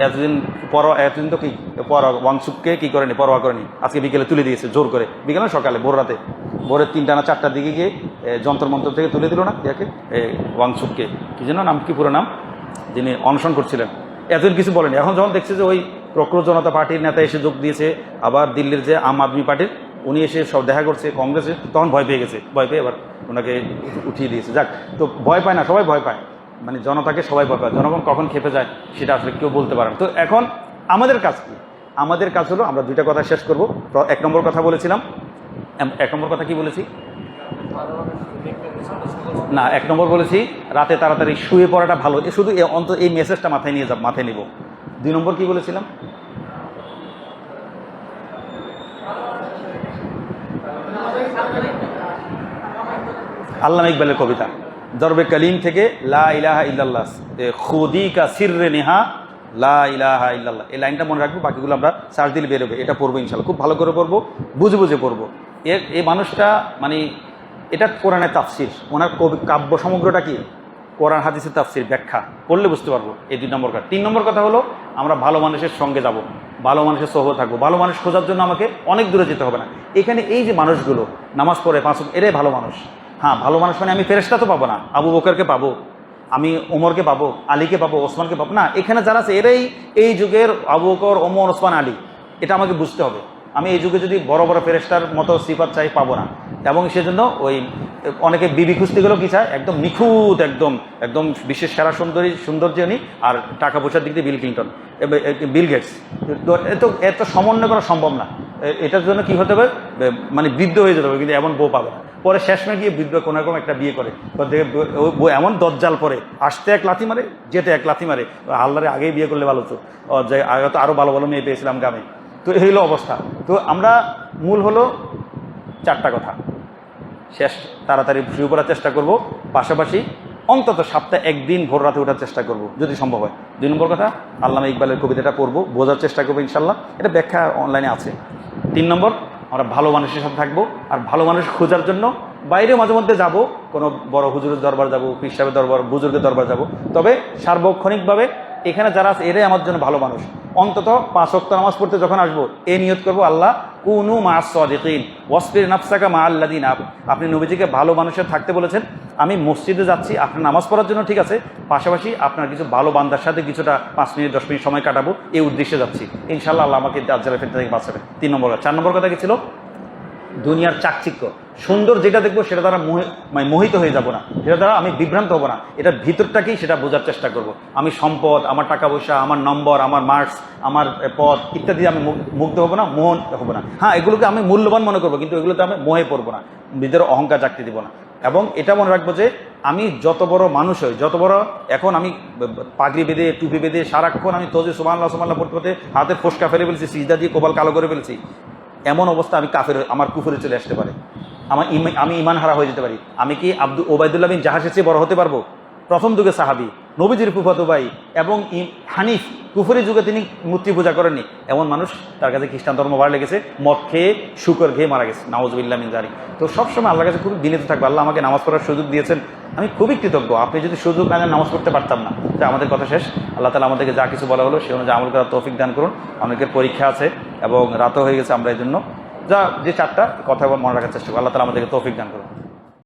এতদিন তো কি ওয়াংসুককে কি করেনি, পরোয়া করেনি, আজকে বিকেলে তুলে দিয়েছে জোর করে, বিকেলে সকালে ভোর রাতে, ভোরের 3টা না 4টার দিকে গিয়ে যন্ত্র মন্ত্র থেকে তুলে দিল না ইয়াকে, ওয়াংসুককে, কি যেন নাম, কি পুরো নাম, যিনি অনশন করছিলেন। এতদিন কিছু বলেনি। এখন যখন দেখছে যে ওই প্রখর জনতা পার্টির নেতা এসে যোগ দিয়েছে, আবার দিল্লির যে আম আদমি পার্টির উনি এসে সব দেখা করছে কংগ্রেসে, তখন ভয় পেয়ে গেছে। ভয় পেয়ে এবার ওনাকে উঠিয়ে দিয়েছে। যাক, তো ভয় পায় না, সবাই ভয় পায়, মানে জনতাকে সবাই ভয় পায়। জনগণ কখন খেপে যায় সেটা আসলে কেউ বলতে পারে না। তো এখন আমাদের কাজ কি? আমাদের কাজ হলো, আমরা 2টা কথা শেষ করব। 1 নম্বর কথা বলেছিলাম, 1 নম্বর কথা কি বলেছি না, 1 নম্বর বলেছি রাতে তাড়াতাড়ি শুয়ে পড়াটা ভালো, শুধু অন্তত এই মেসেজটা মাথায় নিব। 2 নম্বর কি বলেছিলাম? আল্লামা ইকবালের কবিতা দরবে কলিম থেকে, লা ইলাহা ইল্লাল্লাহ খুদি কা সিররে নেহা লা ইলাহা ইল্লাল্লাহ, এই লাইনটা মনে রাখবো, বাকিগুলো আমরা সার্চ দিলে বেরোবে। এটা পড়বো ইনশাল্লাহ, খুব ভালো করে পড়বো, বুঝে বুঝে পড়বো। এই মানুষটা মানে এটা কোরআনের তাফসির, ওনার কাব্য সমগ্রটা কি কোরআন হাদিসের তাফসির, ব্যাখ্যা পড়লে বুঝতে পারবো। এই 2 নম্বর কথা। 3 নম্বর কথা হলো আমরা ভালো মানুষের সঙ্গে যাব, ভালো মানুষের সহবত থাকবো। ভালো মানুষ খোঁজার জন্য আমাকে অনেক দূরে যেতে হবে না। এখানে এই যে মানুষগুলো নামাজ পড়ে 5 ওয়াক্ত, এরাই ভালো মানুষ। হ্যাঁ, ভালো মানুষ মানে আমি ফেরেশতা তো পাবো না, আবু বকরকে পাবো, আমি ওমরকে পাবো, আলীকে পাবো, ওসমানকে পাবো না। এখানে যারা আছে এরাই এই যুগের আবু বকর, ওমর, ওসমান, আলী। এটা আমাকে বুঝতে হবে। আমি এই যুগে যদি বড় বড় ফেরেশতার মতো সিফাত চাই, পাবো না। এবং সেজন্য ওই অনেকে বিবি খুঁজতে গেলেও কি চায়, একদম নিখুঁত, একদম একদম বিশ্বের সেরা সৌন্দর্য উনি, আর টাকা পয়সার দিক দিয়ে বিল ক্লিন্টন, বিল গেটস। তো এত সমন্বয় করা সম্ভব না। এটার জন্য কি হতে হবে, মানে বৃদ্ধ হয়ে যেতে হবে, কিন্তু এমন বউ পাবে না। পরে শেষমে গিয়ে বৃদ্ধ কোনো রকম একটা বিয়ে করে, বউ এমন দজ্জাল পরে, আসতে এক লাথি মারে, যেতে এক লাথি মারে। আল্লাহরে আগেই বিয়ে করলে ভালো তো, যে আগে তো আরও ভালো ভালো মেয়ে পেয়েছিলাম গ্রামে। তো এই হলো অবস্থা। তো আমরা মূল হলো 4টা কথা, শেষ তাড়াতাড়ি শুরু করার চেষ্টা করব, পাশাপাশি অন্তত সপ্তাহে 1 দিন ভোর রাতে ওঠার চেষ্টা করব যদি সম্ভব হয়। 2 নম্বর কথা, আল্লামা ইকবালের কবিতাটা পড়বো, বোঝার চেষ্টা করবো ইনশাল্লাহ, এটা ব্যাখ্যা অনলাইনে আছে। 3 নম্বর, আমরা ভালো মানুষের সাথে থাকবো, আর ভালো মানুষ খোঁজার জন্য বাইরেও মাঝে মধ্যে যাবো, কোনো বড় হুজুরের দরবার যাবো, পীর সাহেবের দরবার, বুজুর্গের দরবার যাবো। তবে সার্বক্ষণিকভাবে এখানে যারা আছে এরাই আমার জন্য ভালো মানুষ। অন্তত 5 ওয়াক্ত নামাজ পড়তে যখন আসবো, এই নিয়ত করবো, আল্লাহ কুনু মা'আস সাদিকিন ওয়াসবির নাফসাকা মা'আল্লাযিনা, আপনি নবীজিকে ভালো মানুষের থাকতে বলেছেন। আমি মসজিদে যাচ্ছি আপনার নামাজ পড়ার জন্য, ঠিক আছে, পাশাপাশি আপনার কিছু ভালো বান্দার সাথে কিছুটা 5 মিনিট 10 মিনিট সময় কাটাবো, এই উদ্দেশ্যে যাচ্ছি। ইনশাআল্লাহ আল্লাহ আমাকে দাজ্জালের ফিতনা থেকে বাঁচাবে। 3 নম্বর কথা। 4 নম্বর কথা কি ছিল, দুনিয়ার চাকচিক্য সুন্দর যেটা দেখবো সেটা দ্বারা মোহিত হয়ে যাব না, সেটা দ্বারা আমি বিভ্রান্ত হব না। এটা ভিতরটাকেই সেটা বোঝার চেষ্টা করব। আমি সম্পদ, আমার টাকা পয়সা, আমার নম্বর, আমার মার্কস, আমার পদ ইত্যাদি আমি মুগ্ধ হব না, মোহন হব না। হ্যাঁ, এগুলোকে আমি মূল্যবান মনে করবো, কিন্তু এগুলোতে আমি মোহে পড়বো না, ভিতরে অহংকার জাগতে দিব না। এবং এটা মনে রাখবো যে আমি যত বড় মানুষ হই, যত বড়, এখন আমি পাগড়ি বেঁধে, টুপি বেঁধে সারাক্ষণ আমি তোজে সুবহানাল্লাহ সুবহানাল্লাহ পড়তে পড়তে হাতে ফোসকা ফেলে ফেলছি, সিজদা দিয়ে কোবাল কালো করে ফেলছি, এমন অবস্থা আমি কাফের, আমার কুফরে চলে আসতে পারে, আমি ইমান হারা হয়ে যেতে পারি। আমি কি ওবায়দুল্লাহ বিন জাহাশের চেয়ে বড় হতে পারবো? প্রথম যুগে সাহাবি, নবীজির ফুফাতো ভাই, এবং হানিফ, কুফরি যুগে তিনি মূর্তি পূজা করেননি, এমন মানুষ তার কাছে খ্রিস্টান ধর্ম ভালো লেগেছে, মদ খেয়ে শুকর খেয়ে মারা গেছে, নাউজুবিল্লাহ মিন যালিক। তো সবসময় আল্লাহর কাছে খুব বিনীত থাকবে, আল্লাহ আমাকে নামাজ পড়ার সুযোগ দিয়েছেন, আমি খুবই কৃতজ্ঞ। আপনি যদি সুযোগ না দেন নামাজ পড়তে পারতাম না। তো আমাদের কথা শেষ। আল্লাহ তাআলা আমাদেরকে যা কিছু বলা হলো সে অনুযায়ী আমল করার তৌফিক দান করুন। অনেকের পরীক্ষা আছে এবং রাতও হয়ে গেছে, আমরা এই জন্য যে 4টা কথা মনে রাখার চেষ্টা করব। আল্লাহ তাআলা আমাদেরকে তৌফিক দান করুন।